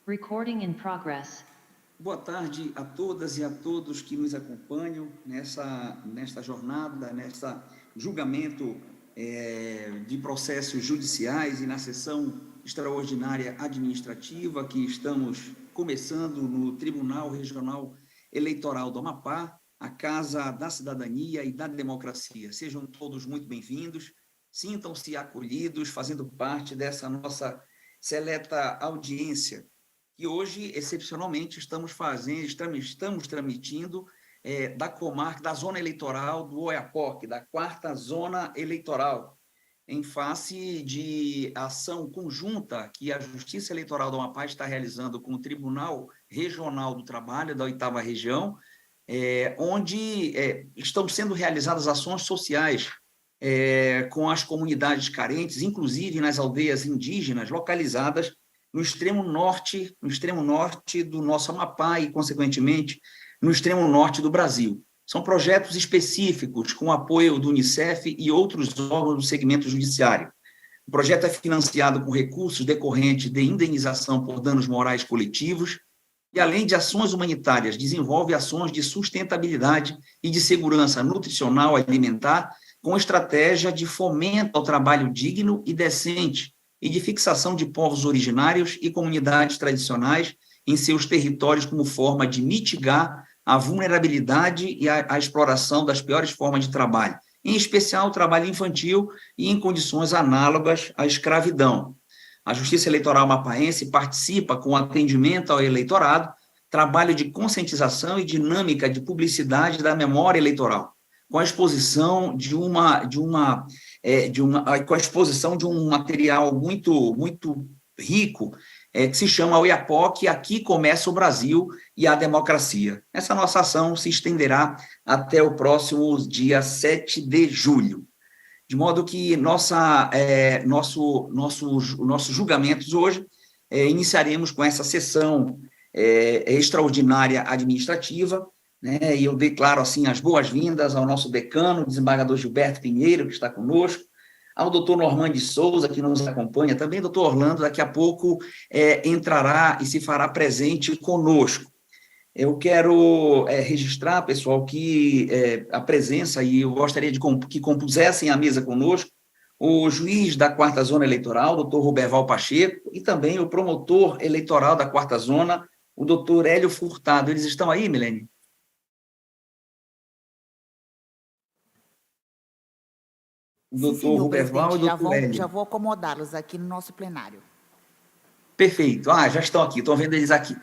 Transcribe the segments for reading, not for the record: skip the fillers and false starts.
Recording in progress. Boa tarde a todas e a todos que nos acompanham nesta jornada, nesta julgamento de processos judiciais e na sessão extraordinária administrativa que estamos começando no Tribunal Regional Eleitoral do Amapá, a Casa da Cidadania e da Democracia. Sejam todos muito bem-vindos, sintam-se acolhidos, fazendo parte dessa nossa seleta audiência, que hoje, excepcionalmente, estamos transmitindo da comarca, da zona eleitoral do Oiapoque, da 4ª Zona Eleitoral, em face de ação conjunta que a Justiça Eleitoral do Amapá está realizando com o Tribunal Regional do Trabalho da 8ª Região, onde estão sendo realizadas ações sociais com as comunidades carentes, inclusive nas aldeias indígenas localizadas no extremo norte do nosso Amapá e, consequentemente, no extremo norte do Brasil. São projetos específicos com apoio do Unicef e outros órgãos do segmento judiciário. O projeto é financiado com recursos decorrentes de indenização por danos morais coletivos e, além de ações humanitárias, desenvolve ações de sustentabilidade e de segurança nutricional alimentar com estratégia de fomento ao trabalho digno e decente e de fixação de povos originários e comunidades tradicionais em seus territórios como forma de mitigar a vulnerabilidade e a exploração das piores formas de trabalho, em especial o trabalho infantil e em condições análogas à escravidão. A Justiça Eleitoral Amapaense participa com atendimento ao eleitorado, trabalho de conscientização e dinâmica de publicidade da memória eleitoral, com a exposição de um material muito rico, que se chama Oiapoque, Aqui Começa o Brasil e a Democracia. Essa nossa ação se estenderá até o próximo dia 7 de julho. De modo que nossos julgamentos hoje iniciaremos com essa sessão extraordinária administrativa, né, e eu declaro assim as boas-vindas ao nosso decano, o desembargador Gilberto Pinheiro, que está conosco, ao doutor Normando de Souza, que nos acompanha, também o doutor Orlando, daqui a pouco entrará e se fará presente conosco. Eu quero registrar, pessoal, que a presença, e eu gostaria que compusessem a mesa conosco, o juiz da 4ª Zona Eleitoral, doutor Roberval Pacheco, e também o promotor eleitoral da 4ª Zona, o doutor Hélio Furtado. Eles estão aí, Milene? Doutor Roberval e doutor Hélio. Já vou acomodá-los aqui no nosso plenário. Perfeito. Já estão aqui, estou vendo eles aqui.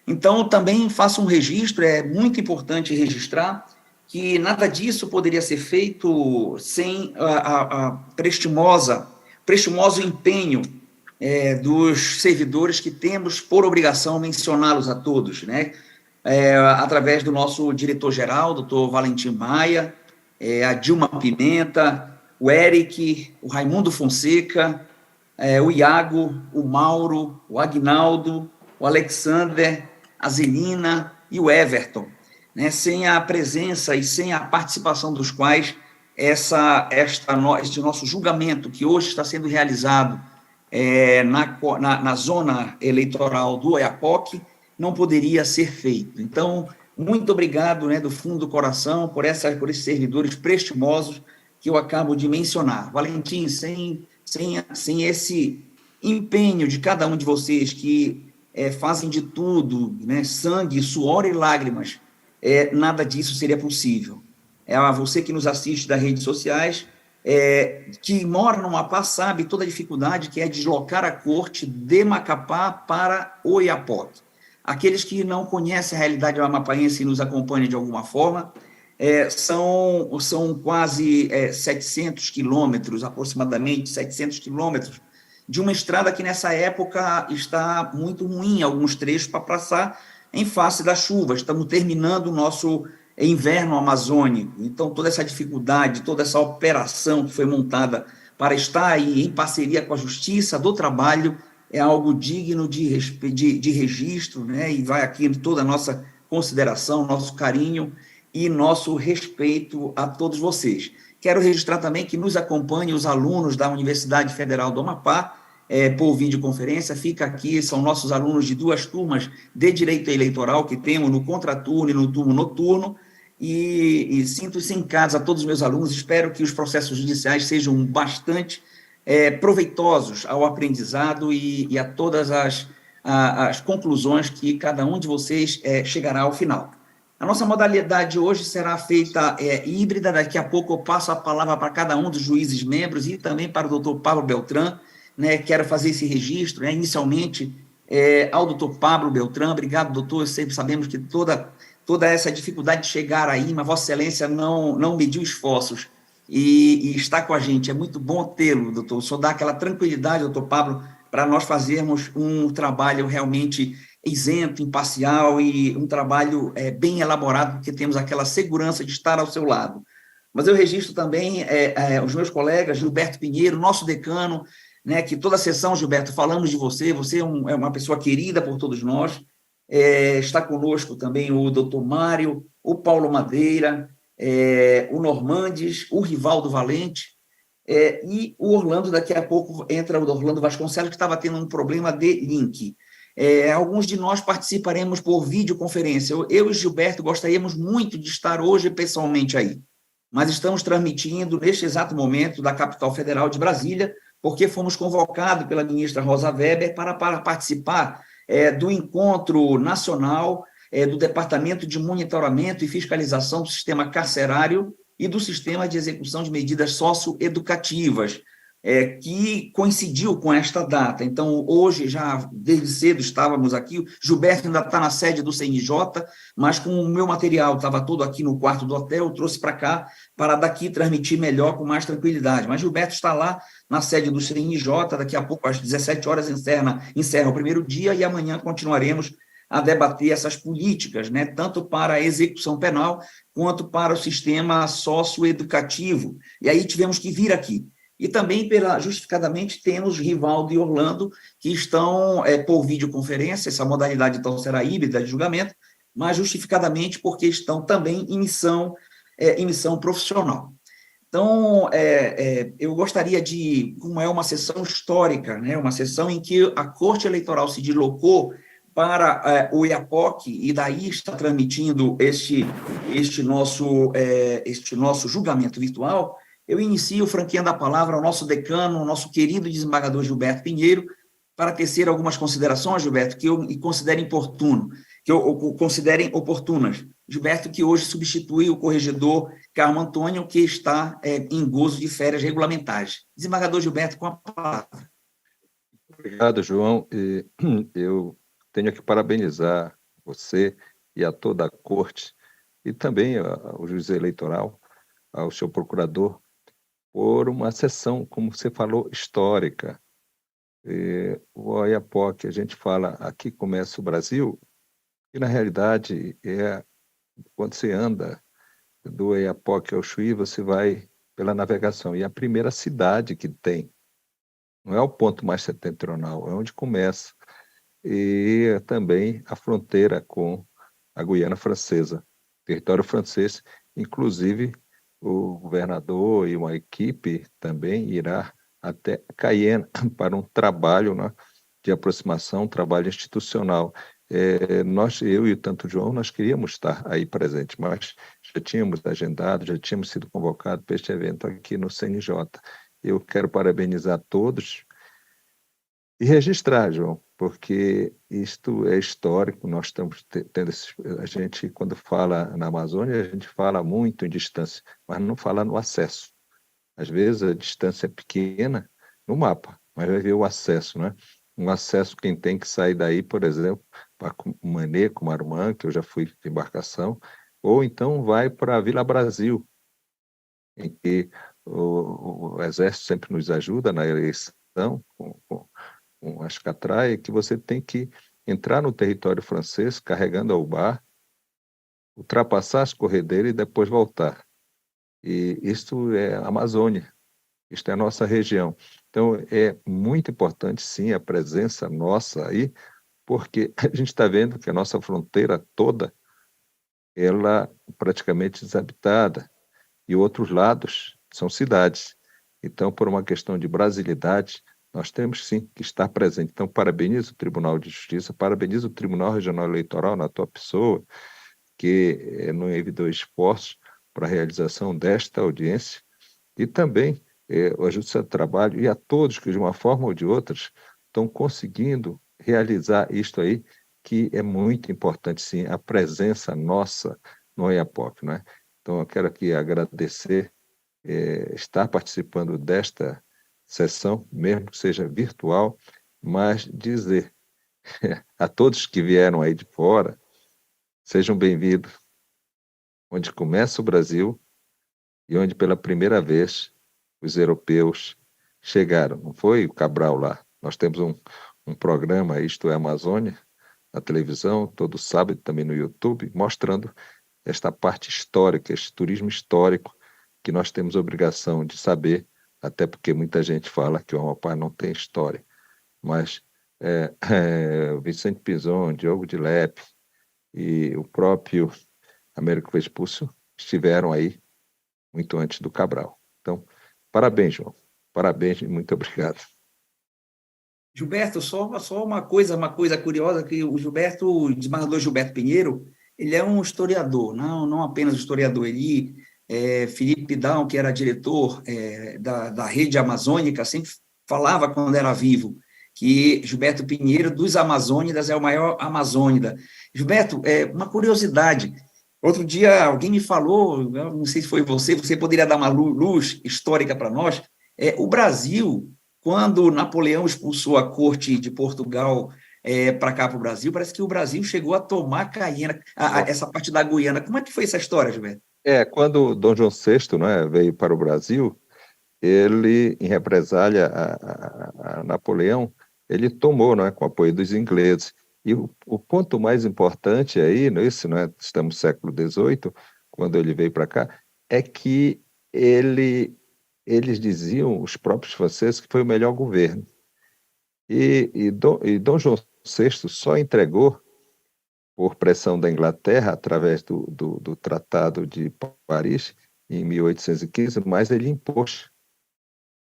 Então, também faço um registro, é muito importante registrar que nada disso poderia ser feito sem a prestimoso empenho dos servidores que temos por obrigação mencioná-los a todos, né? Através do nosso diretor-geral, doutor Valentim Maia, a Dilma Pimenta, o Eric, o Raimundo Fonseca, o Iago, o Mauro, o Agnaldo, o Alexander, a Zelina e o Everton, né? Sem a presença e sem a participação dos quais este nosso julgamento, que hoje está sendo realizado na zona eleitoral do Oiapoque, não poderia ser feito. Então, muito obrigado, né, do fundo do coração, por esses servidores prestimosos que eu acabo de mencionar. Valentim, sem esse empenho de cada um de vocês que fazem de tudo, né, sangue, suor e lágrimas, nada disso seria possível. A você que nos assiste das redes sociais, que mora no Amapá, sabe toda a dificuldade que é deslocar a corte de Macapá para Oiapoque. Aqueles que não conhecem a realidade amapaense e nos acompanham de alguma forma, são quase 700 quilômetros, aproximadamente 700 quilômetros, de uma estrada que nessa época está muito ruim, alguns trechos para passar em face das chuvas. Estamos terminando o nosso inverno amazônico, então toda essa dificuldade, toda essa operação que foi montada para estar aí em parceria com a Justiça do Trabalho é algo digno de registro, né? E vai aqui toda a nossa consideração, nosso carinho e nosso respeito a todos vocês. Quero registrar também que nos acompanhem os alunos da Universidade Federal do Amapá, por videoconferência, fica aqui, são nossos alunos de 2 turmas de Direito Eleitoral que temos no contraturno e no turno noturno, e sinto-se em casa a todos os meus alunos, espero que os processos judiciais sejam bastante proveitosos ao aprendizado e a todas as conclusões que cada um de vocês chegará ao final. A nossa modalidade hoje será feita híbrida, daqui a pouco eu passo a palavra para cada um dos juízes membros e também para o doutor Pablo Beltrán, né, quero fazer esse registro, né, inicialmente ao doutor Pablo Beltrán, obrigado doutor, sempre sabemos que toda essa dificuldade de chegar aí, mas Vossa Excelência não mediu esforços e está com a gente, é muito bom tê-lo, doutor, só dá aquela tranquilidade, doutor Pablo, para nós fazermos um trabalho realmente isento, imparcial e um trabalho bem elaborado, porque temos aquela segurança de estar ao seu lado. Mas eu registro também os meus colegas, Gilberto Pinheiro, nosso decano, né, que toda a sessão, Gilberto, falamos de você, você é uma pessoa querida por todos nós, está conosco também o doutor Mário, o Paulo Madeira, o Normandes, o Rivaldo Valente, e o Orlando, daqui a pouco entra o Orlando Vasconcelos, que estava tendo um problema de link. Alguns de nós participaremos por videoconferência. Eu e Gilberto gostaríamos muito de estar hoje pessoalmente aí, mas estamos transmitindo neste exato momento da capital federal de Brasília, porque fomos convocados pela ministra Rosa Weber para participar do encontro nacional do Departamento de Monitoramento e Fiscalização do Sistema Carcerário e do Sistema de Execução de Medidas Socioeducativas, que coincidiu com esta data. Então, hoje, já desde cedo estávamos aqui, Gilberto ainda está na sede do CNJ, mas com o meu material estava todo aqui no quarto do hotel, eu trouxe para cá, para daqui transmitir melhor, com mais tranquilidade. Mas Gilberto está lá na sede do CNJ, daqui a pouco, às 17 horas, encerra o primeiro dia, e amanhã continuaremos a debater essas políticas, né, tanto para a execução penal, quanto para o sistema socioeducativo. E aí tivemos que vir aqui. E também, justificadamente, temos Rivaldo e Orlando, que estão por videoconferência, essa modalidade, então, será híbrida de julgamento, mas justificadamente porque estão também em missão profissional. Então, eu gostaria de, como é uma sessão histórica, né, uma sessão em que a Corte Eleitoral se deslocou para o IAPOC, e daí está transmitindo este nosso julgamento virtual, eu inicio franqueando a palavra ao nosso decano, ao nosso querido desembargador Gilberto Pinheiro, para tecer algumas considerações, Gilberto, que eu considere oportuno, que eu considerem oportunas. Gilberto, que hoje substitui o corregedor Carmo Antônio, que está em gozo de férias regulamentares. Desembargador Gilberto, com a palavra. Obrigado, João. Eu tenho que parabenizar você e a toda a corte, e também ao juiz eleitoral, ao seu procurador, por uma sessão, como você falou, histórica. O OIAPOC, a gente fala, aqui começa o Brasil, e na realidade, quando você anda do OIAPOC ao Chuí, você vai pela navegação, e a primeira cidade que tem, não é o ponto mais setentrional, é onde começa, e também a fronteira com a Guiana Francesa, território francês, inclusive o governador e uma equipe também irá até Cayenne para um trabalho, né, de aproximação, um trabalho institucional. Eu e tanto o João, nós queríamos estar aí presente, mas já tínhamos agendado, já tínhamos sido convocados para este evento aqui no CNJ. Eu quero parabenizar todos e registrar, João, porque isto é histórico, nós estamos tendo a gente, quando fala na Amazônia, a gente fala muito em distância, mas não fala no acesso. Às vezes a distância é pequena no mapa, mas vai ver o acesso, né? Um acesso, quem tem que sair daí, por exemplo, para Mané, Cumarumã, que eu já fui de embarcação, ou então vai para a Vila Brasil, em que o Exército sempre nos ajuda na eleição, com as catraias, que você tem que entrar no território francês carregando ao bar, ultrapassar as corredeiras e depois voltar. E isto é a Amazônia, isto é a nossa região. Então, é muito importante, sim, a presença nossa aí, porque a gente está vendo que a nossa fronteira toda, ela é praticamente desabitada, e outros lados são cidades. Então, por uma questão de brasilidade, Nós temos, sim, que estar presente. Então, parabenizo o Tribunal de Justiça, parabenizo o Tribunal Regional Eleitoral, na tua pessoa, que não evitou esforços para a realização desta audiência, e também a Justiça do Trabalho, e a todos que, de uma forma ou de outra, estão conseguindo realizar isto aí, que é muito importante, sim, a presença nossa no Oiapoque, né? Então, eu quero aqui agradecer, estar participando desta sessão, mesmo que seja virtual, mas dizer a todos que vieram aí de fora, sejam bem-vindos, onde começa o Brasil e onde pela primeira vez os europeus chegaram. Não foi o Cabral lá. Nós temos um programa, Isto é Amazônia, na televisão, todo sábado também no YouTube, mostrando esta parte histórica, este turismo histórico que nós temos obrigação de saber, até porque muita gente fala que o Amapá não tem história. Mas Vicente Pinzon, Diogo de Lepe e o próprio Américo Vespúcio estiveram aí muito antes do Cabral. Então, parabéns, João. Parabéns e muito obrigado. Gilberto, só uma coisa curiosa, que o Gilberto, o desembargador Gilberto Pinheiro, ele é um historiador, não apenas historiador, ele, Felipe Pidão, que era diretor da Rede Amazônica, sempre falava, quando era vivo, que Gilberto Pinheiro, dos Amazônidas, é o maior amazônida. Gilberto, uma curiosidade, outro dia alguém me falou, não sei se foi você poderia dar uma luz histórica para nós, o Brasil, quando Napoleão expulsou a corte de Portugal para cá, para o Brasil, parece que o Brasil chegou a tomar Caiena, essa parte da Guiana. Como é que foi essa história, Gilberto? Quando Dom João VI, né, veio para o Brasil, ele, em represália a Napoleão, ele tomou, né, com o apoio dos ingleses. E o ponto mais importante aí, nesse, né, estamos no século XVIII, quando ele veio para cá, é que eles diziam, os próprios franceses, que foi o melhor governo. E Dom João VI só entregou, por pressão da Inglaterra, através do Tratado de Paris, em 1815, mas ele impôs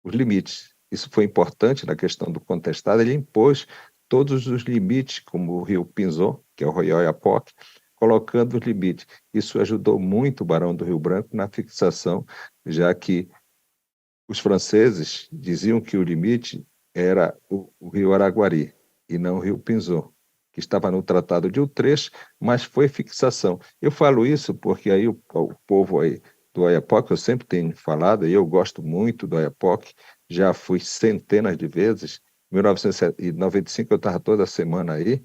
os limites. Isso foi importante na questão do contestado, ele impôs todos os limites, como o rio Pinzon, que é o Rio Oiapoque, colocando os limites. Isso ajudou muito o Barão do Rio Branco na fixação, já que os franceses diziam que o limite era o rio Araguari e não o rio Pinzon, que estava no Tratado de Utrecht, mas foi fixação. Eu falo isso porque aí o povo aí do Oiapoque, eu sempre tenho falado, e eu gosto muito do Oiapoque, já fui centenas de vezes. Em 1995 eu estava toda semana aí,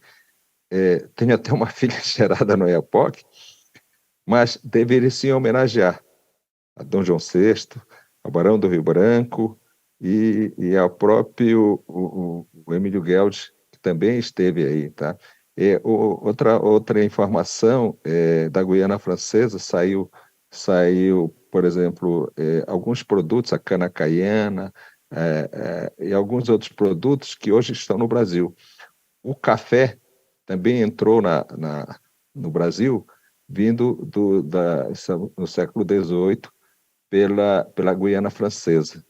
tenho até uma filha gerada no Oiapoque, mas deveria se homenagear a Dom João VI, ao Barão do Rio Branco e ao próprio o Emílio Gueldes, que também esteve aí, tá? Outra informação da Guiana Francesa saiu, por exemplo, alguns produtos, a cana caiana, e alguns outros produtos que hoje estão no Brasil. O café também entrou no Brasil, vindo no século XVIII, pela Guiana Francesa.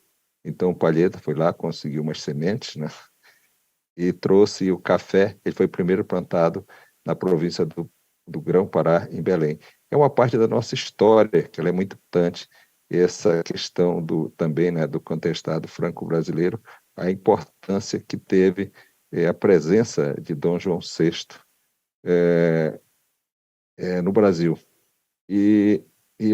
Então, o Palheta foi lá, conseguiu umas sementes, né? E trouxe o café, ele foi primeiro plantado na província do Grão-Pará, em Belém. É uma parte da nossa história, que ela é muito importante, essa questão também, né, do contestado franco-brasileiro, a importância que teve a presença de Dom João VI no Brasil. E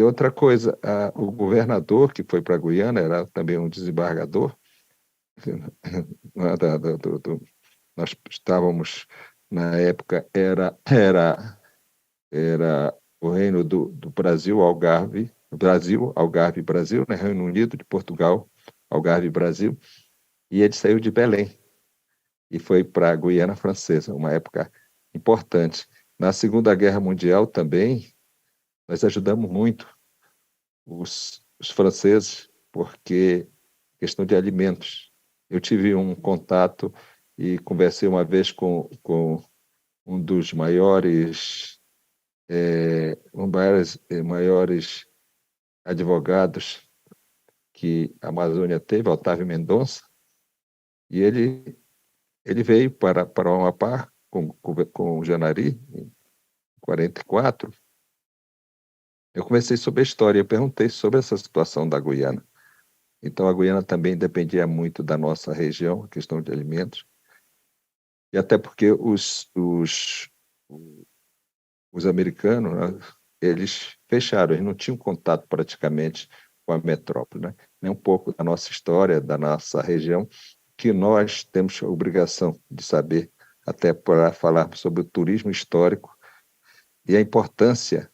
outra coisa, o governador que foi para a Guiana era também um desembargador. Nós estávamos, na época, era o Reino do Brasil, Algarve, Brasil, né? Reino Unido de Portugal, Algarve, Brasil, e ele saiu de Belém e foi para a Guiana Francesa, uma época importante. Na Segunda Guerra Mundial também, nós ajudamos muito os franceses, porque questão de alimentos. Eu tive um contato e conversei uma vez com um dos maiores advogados que a Amazônia teve, Otávio Mendonça, E ele veio para o Amapá com o Janari, em 44. Eu comecei sobre a história, eu perguntei sobre essa situação da Guiana. Então, a Guiana também dependia muito da nossa região, a questão de alimentos, e até porque os americanos, né, eles fecharam, eles não tinham contato praticamente com a metrópole, né? Nem um pouco da nossa história, da nossa região, que nós temos a obrigação de saber, até para falar sobre o turismo histórico e a importância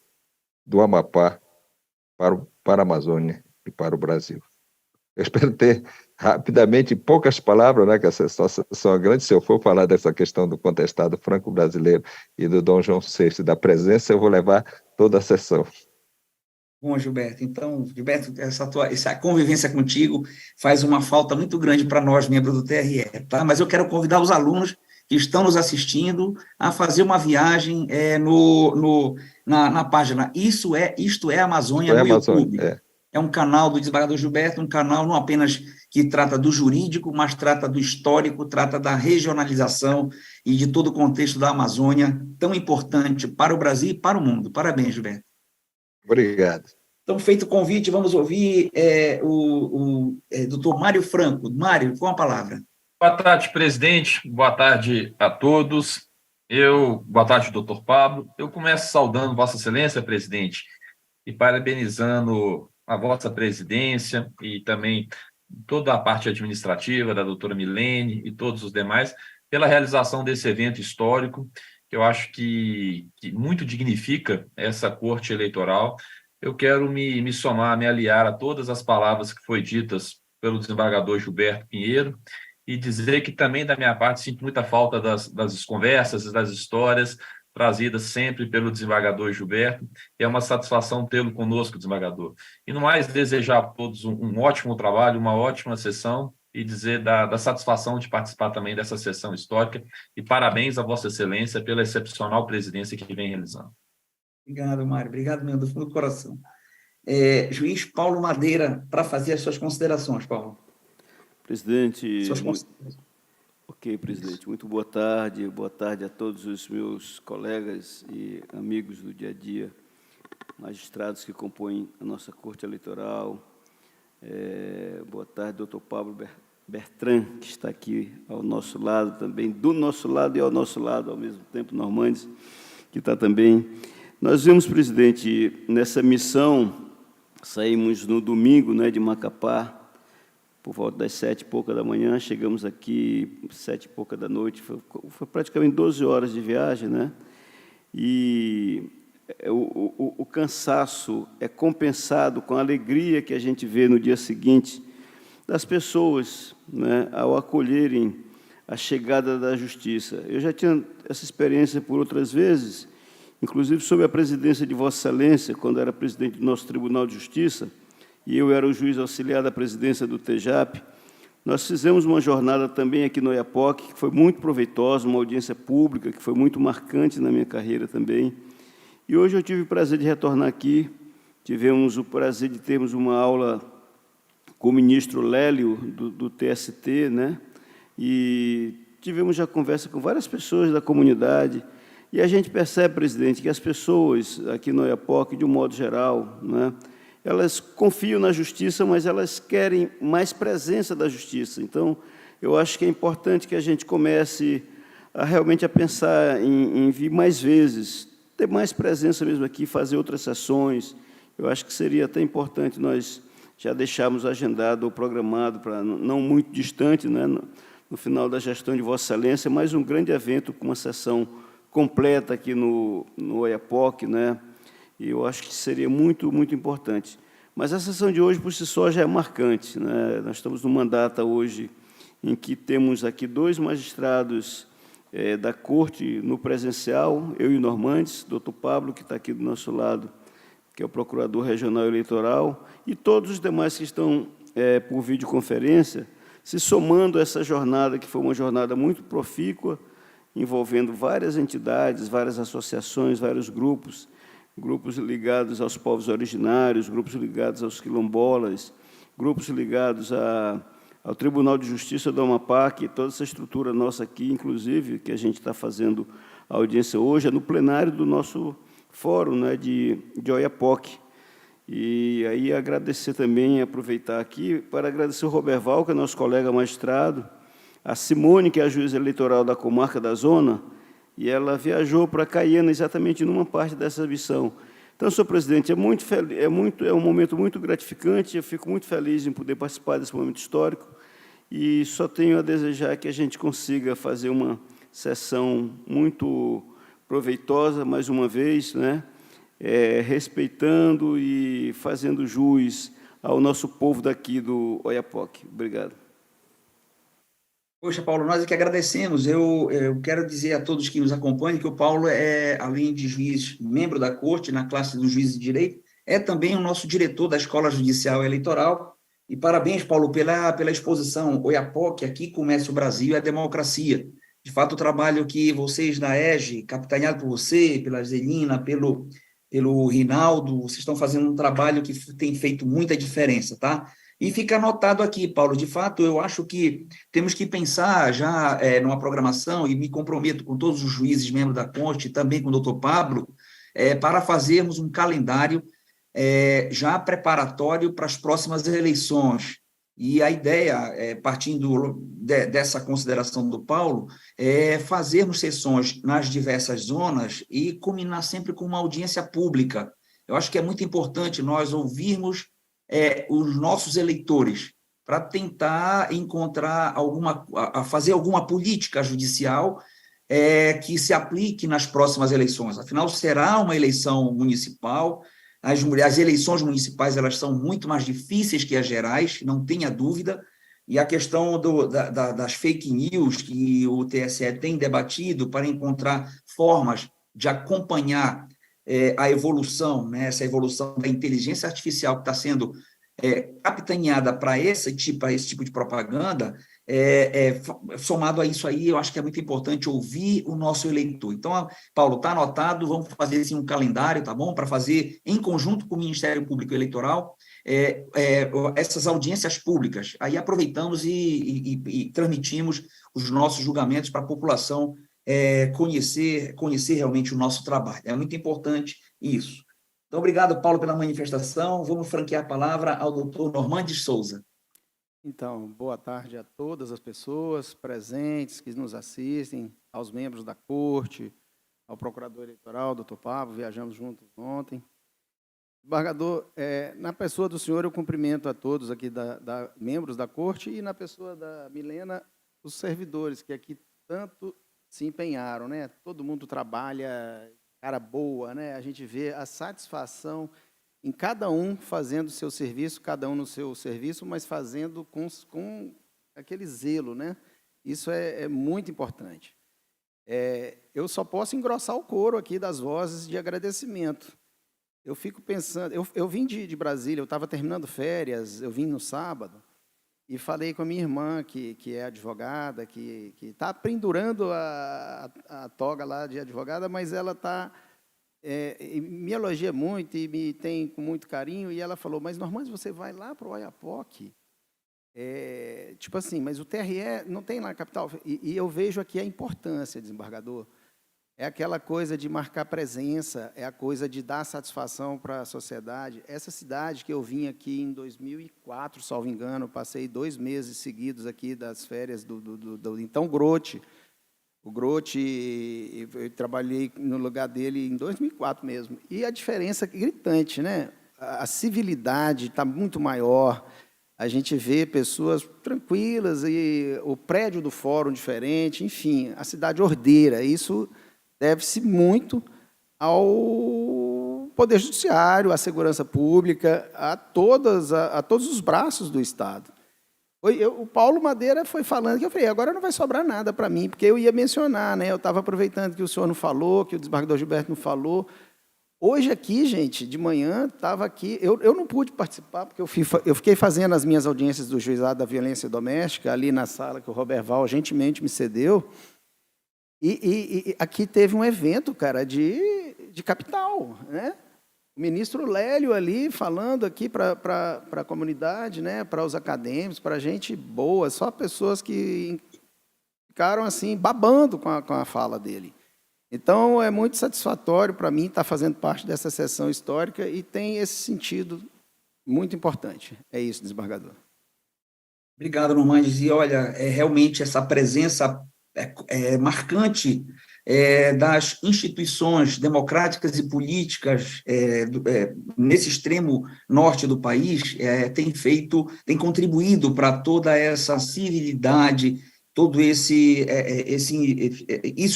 do Amapá para a Amazônia e para o Brasil. Eu espero ter rapidamente, em poucas palavras, né, que essa são grande, se eu for falar dessa questão do contestado franco-brasileiro e do Dom João VI, da presença, eu vou levar toda a sessão. Bom, Gilberto, então, Gilberto, essa convivência contigo faz uma falta muito grande para nós, membros do TRE, tá? Mas eu quero convidar os alunos que estão nos assistindo a fazer uma viagem na página Isto é Amazônia no Amazônia, YouTube. É um canal do desembargador Gilberto, um canal não apenas que trata do jurídico, mas trata do histórico, trata da regionalização e de todo o contexto da Amazônia, tão importante para o Brasil e para o mundo. Parabéns, Gilberto. Obrigado. Então, feito o convite, vamos ouvir o doutor Mário Franco. Mário, com a palavra. Boa tarde, presidente. Boa tarde a todos. Boa tarde, doutor Pablo. Eu começo saudando Vossa Excelência, presidente, e parabenizando a vossa presidência e também toda a parte administrativa da doutora Milene e todos os demais pela realização desse evento histórico, que eu acho que muito dignifica essa corte eleitoral. Eu quero me somar, me aliar a todas as palavras que foi ditas pelo desembargador Gilberto Pinheiro e dizer que também, da minha parte, sinto muita falta das conversas, das histórias trazidas sempre pelo desembargador Gilberto, e é uma satisfação tê-lo conosco, desembargador. E no mais, desejar a todos um ótimo trabalho, uma ótima sessão, e dizer da satisfação de participar também dessa sessão histórica, e parabéns a Vossa Excelência pela excepcional presidência que vem realizando. Obrigado, Mário. Obrigado mesmo, do fundo do coração. Juiz Paulo Madeira, para fazer as suas considerações, Paulo. Presidente... Ok, presidente. Muito boa tarde a todos os meus colegas e amigos do dia a dia, magistrados que compõem a nossa Corte Eleitoral. Boa tarde, doutor Pablo Bertrand, que está aqui ao nosso lado também, do nosso lado e ao nosso lado, ao mesmo tempo, Normandes, que está também. Nós vimos, presidente, nessa missão, saímos no domingo, né, de Macapá, por volta das 7h pouca da manhã, chegamos aqui 7h pouca da noite, foi praticamente 12 horas de viagem, né? E o cansaço é compensado com a alegria que a gente vê no dia seguinte das pessoas, né, ao acolherem a chegada da justiça. Eu já tinha essa experiência por outras vezes, inclusive sob a presidência de Vossa Excelência, quando era presidente do nosso Tribunal de Justiça, e eu era o juiz auxiliar da presidência do TJAP, nós fizemos uma jornada também aqui no Oiapoque, que foi muito proveitosa, uma audiência pública, que foi muito marcante na minha carreira também. E hoje eu tive o prazer de retornar aqui, tivemos o prazer de termos uma aula com o ministro Lélio, do TST, né? E tivemos já conversa com várias pessoas da comunidade, e a gente percebe, presidente, que as pessoas aqui no Oiapoque, de um modo geral, né, elas confiam na justiça, mas elas querem mais presença da justiça. Então, eu acho que é importante que a gente comece realmente a pensar em vir mais vezes, ter mais presença mesmo aqui, fazer outras sessões. Eu acho que seria até importante nós já deixarmos agendado ou programado para não muito distante, né, no final da gestão de Vossa Excelência, mais um grande evento com uma sessão completa aqui no Oiapoque, né? E eu acho que seria muito, muito importante. Mas a sessão de hoje, por si só, já é marcante, né? Nós estamos numa data hoje em que temos aqui 2 magistrados da Corte no presencial, eu e o Normandes, doutor Pablo, que está aqui do nosso lado, que é o Procurador Regional Eleitoral, e todos os demais que estão por videoconferência, se somando a essa jornada, que foi uma jornada muito profícua, envolvendo várias entidades, várias associações, vários grupos ligados aos povos originários, grupos ligados aos quilombolas, grupos ligados ao Tribunal de Justiça do Amapá, que toda essa estrutura nossa aqui, inclusive, que a gente está fazendo a audiência hoje, é no plenário do nosso fórum, né, de Oiapoque. E aí agradecer também, aproveitar aqui, para agradecer o Roberval, que é nosso colega magistrado, a Simone, que é a juíza eleitoral da comarca da Zona, e ela viajou para Caiana exatamente numa parte dessa missão. Então, senhor presidente, é um momento muito gratificante, eu fico muito feliz em poder participar desse momento histórico e só tenho a desejar que a gente consiga fazer uma sessão muito proveitosa, mais uma vez, né? Respeitando e fazendo jus ao nosso povo daqui do Oiapoque. Obrigado. Poxa, Paulo, nós é que agradecemos. Eu quero dizer a todos que nos acompanham que o Paulo é, além de juiz, membro da Corte, na classe do juiz de direito, é também o nosso diretor da Escola Judicial Eleitoral. E parabéns, Paulo, pela exposição Oiapoque, aqui começa o Brasil e a democracia. De fato, o trabalho que vocês da EGE, capitaneado por você, pela Zelina, pelo Rinaldo, vocês estão fazendo um trabalho que tem feito muita diferença, tá? E fica anotado aqui, Paulo, de fato, eu acho que temos que pensar já numa programação, e me comprometo com todos os juízes membros da Corte, também com o doutor Pablo, para fazermos um calendário já preparatório para as próximas eleições. E a ideia, partindo dessa consideração do Paulo, é fazermos sessões nas diversas zonas e culminar sempre com uma audiência pública. Eu acho que é muito importante nós ouvirmos os nossos eleitores, para tentar encontrar fazer alguma política judicial que se aplique nas próximas eleições. Afinal, será uma eleição municipal, as eleições municipais elas são muito mais difíceis que as gerais, não tenha dúvida, e a questão das fake news que o TSE tem debatido para encontrar formas de acompanhar a evolução, né, essa evolução da inteligência artificial que está sendo capitaneada para esse tipo de propaganda, somado a isso aí, eu acho que é muito importante ouvir o nosso eleitor. Então, Paulo, está anotado, vamos fazer assim, um calendário, tá bom? Para fazer, em conjunto com o Ministério Público Eleitoral, essas audiências públicas. Aí aproveitamos e transmitimos os nossos julgamentos para a população conhecer realmente o nosso trabalho. É muito importante isso. Então, obrigado, Paulo, pela manifestação. Vamos franquear a palavra ao doutor Normandes Souza. Então, boa tarde a todas as pessoas presentes que nos assistem, aos membros da Corte, ao procurador eleitoral, doutor Pablo, viajamos juntos ontem. Embargador, na pessoa do senhor, eu cumprimento a todos aqui, membros da Corte, e na pessoa da Milena, os servidores que aqui tanto se empenharam, né? Todo mundo trabalha, cara boa, né? A gente vê a satisfação em cada um fazendo o seu serviço, cada um no seu serviço, mas fazendo com aquele zelo, né? Isso é muito importante. Eu só posso engrossar o coro aqui das vozes de agradecimento. Eu fico pensando, eu vim de Brasília, eu estava terminando férias, eu vim no sábado, e falei com a minha irmã, que é advogada, que está pendurando a toga lá de advogada, mas ela me elogia muito e me tem com muito carinho, e ela falou, mas, Normandes, você vai lá para o Oiapoque? Tipo assim, mas o TRE não tem lá na capital? E eu vejo aqui a importância, desembargador. É aquela coisa de marcar presença, é a coisa de dar satisfação para a sociedade. Essa cidade que eu vim aqui em 2004, salvo engano, passei 2 meses seguidos aqui das férias do então Grote. O Grote, eu trabalhei no lugar dele em 2004 mesmo. E a diferença é gritante, né? A civilidade está muito maior. A gente vê pessoas tranquilas e o prédio do fórum diferente, enfim, a cidade ordeira. Isso deve-se muito ao Poder Judiciário, à segurança pública, a todos os braços do Estado. O Paulo Madeira foi falando que eu falei, agora não vai sobrar nada para mim, porque eu ia mencionar, né? Eu estava aproveitando que o senhor não falou, que o desembargador Gilberto não falou. Hoje aqui, gente, de manhã, estava aqui, eu não pude participar, porque eu fiquei fazendo as minhas audiências do Juizado da Violência Doméstica, ali na sala que o Roberval gentilmente me cedeu, e aqui teve um evento, cara, de capital, né? o ministro Lélio ali falando aqui para a comunidade, né, para os acadêmicos, para a gente boa, só pessoas que ficaram assim babando com a fala dele. Então, é muito satisfatório para mim estar fazendo parte dessa sessão histórica e tem esse sentido muito importante. É isso, desembargador. Obrigado, Normandes. E olha, realmente essa presença marcante das instituições democráticas e políticas nesse extremo norte do país tem contribuído para toda essa civilidade, todo isso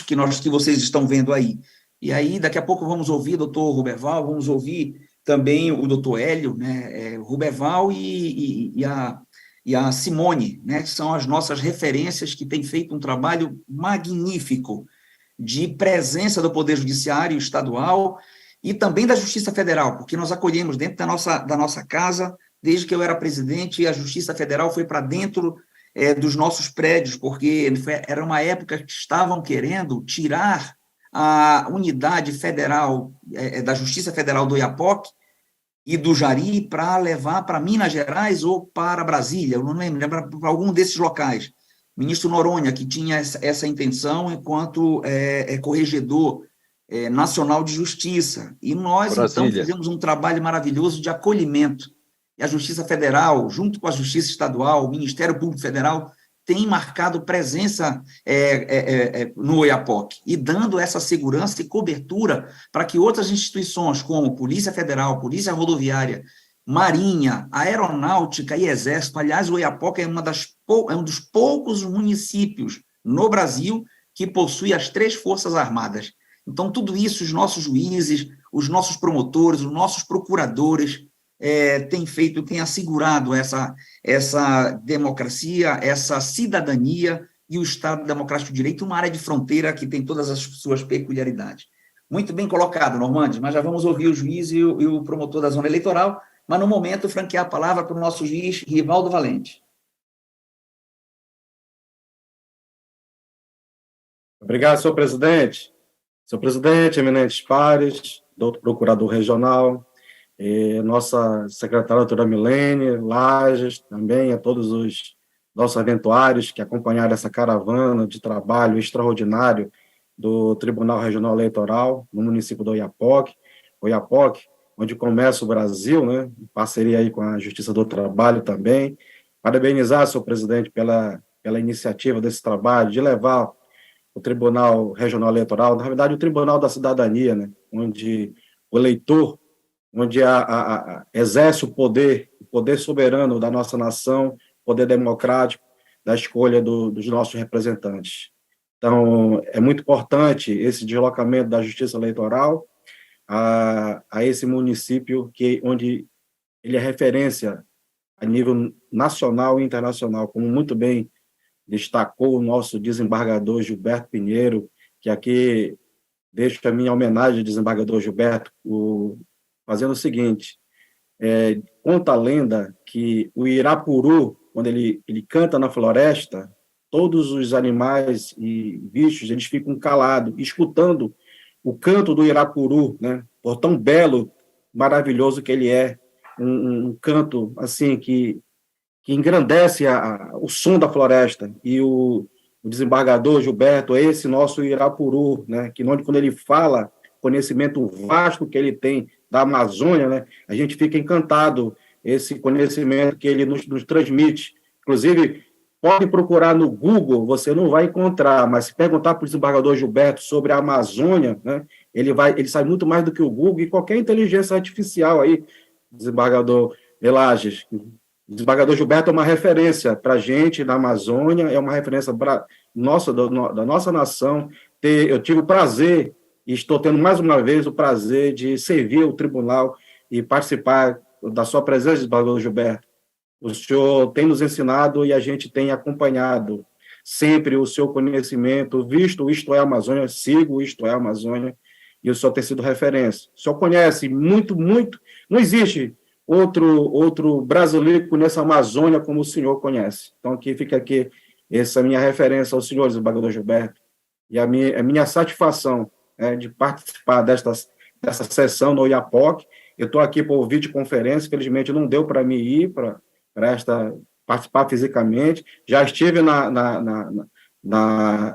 que vocês estão vendo aí. E aí, daqui a pouco vamos ouvir o doutor Ruberval, vamos ouvir também o doutor Hélio, né, Ruberval e a Simone, né, que são as nossas referências, que têm feito um trabalho magnífico de presença do Poder Judiciário Estadual e também da Justiça Federal, porque nós acolhemos dentro da nossa casa, desde que eu era presidente, a Justiça Federal foi para dentro dos nossos prédios, porque era uma época que estavam querendo tirar a unidade federal da Justiça Federal do Oiapoque e do Jari para levar para Minas Gerais ou para Brasília, eu não lembro, para algum desses locais. O ministro Noronha, que tinha essa intenção enquanto corregedor nacional de justiça. E nós, Brasília. então, fizemos um trabalho maravilhoso de acolhimento. E a Justiça Federal, junto com a Justiça Estadual, o Ministério Público Federal, tem marcado presença no Oiapoque e dando essa segurança e cobertura para que outras instituições, como Polícia Federal, Polícia Rodoviária, Marinha, Aeronáutica e Exército, aliás, o Oiapoque é um dos poucos municípios no Brasil que possui as 3 Forças Armadas. Então, tudo isso, os nossos juízes, os nossos promotores, os nossos procuradores têm assegurado essa democracia, essa cidadania e o Estado Democrático de Direito, uma área de fronteira que tem todas as suas peculiaridades. Muito bem colocado, Normandes, mas já vamos ouvir o juiz e o promotor da zona eleitoral, mas, no momento, franquear a palavra para o nosso juiz, Rivaldo Valente. Obrigado, senhor presidente. Senhor presidente, eminentes pares, doutor procurador regional, nossa secretária doutora Milene Lages, também a todos os nossos eventuários que acompanharam essa caravana de trabalho extraordinário do Tribunal Regional Eleitoral no município do Oiapoque, onde começa o Brasil, né, em parceria aí com a Justiça do Trabalho também. Parabenizar, senhor presidente, pela iniciativa desse trabalho, de levar o Tribunal Regional Eleitoral, na verdade, o Tribunal da Cidadania, né, onde o eleitor, onde exerce o poder soberano da nossa nação, poder democrático, da escolha dos nossos representantes. Então, é muito importante esse deslocamento da Justiça Eleitoral a esse município onde ele é referência a nível nacional e internacional, como muito bem destacou o nosso desembargador Gilberto Pinheiro, que aqui deixo a minha homenagem ao desembargador Gilberto, fazendo o seguinte: conta a lenda que o Irapuru, quando ele canta na floresta, todos os animais e bichos eles ficam calados, escutando o canto do Irapuru, né? Por tão belo, maravilhoso que ele é, um canto assim que engrandece o som da floresta. E o desembargador Gilberto é esse nosso Irapuru, né? Que quando ele fala, conhecimento vasto que ele tem da Amazônia, né? A gente fica encantado esse conhecimento que ele nos transmite. Inclusive, pode procurar no Google, você não vai encontrar, mas se perguntar para o desembargador Gilberto sobre a Amazônia, né, ele sabe muito mais do que o Google e qualquer inteligência artificial aí, desembargador Lages. O desembargador Gilberto é uma referência para a gente na Amazônia, é uma referência da nossa nação. Eu tive o prazer, e estou tendo mais uma vez o prazer de servir o tribunal e participar da sua presença, desembargador Gilberto. O senhor tem nos ensinado e a gente tem acompanhado sempre o seu conhecimento, visto Isto é Amazônia, sigo Isto é Amazônia, e o senhor tem sido referência. O senhor conhece muito, não existe outro brasileiro que conheça a Amazônia como o senhor conhece. Então, fica aqui essa minha referência ao senhor, desembargador Gilberto, e a minha satisfação de participar dessa sessão no Oiapoque, Eu estou aqui por videoconferência, felizmente não deu para me ir para participar fisicamente. Já estive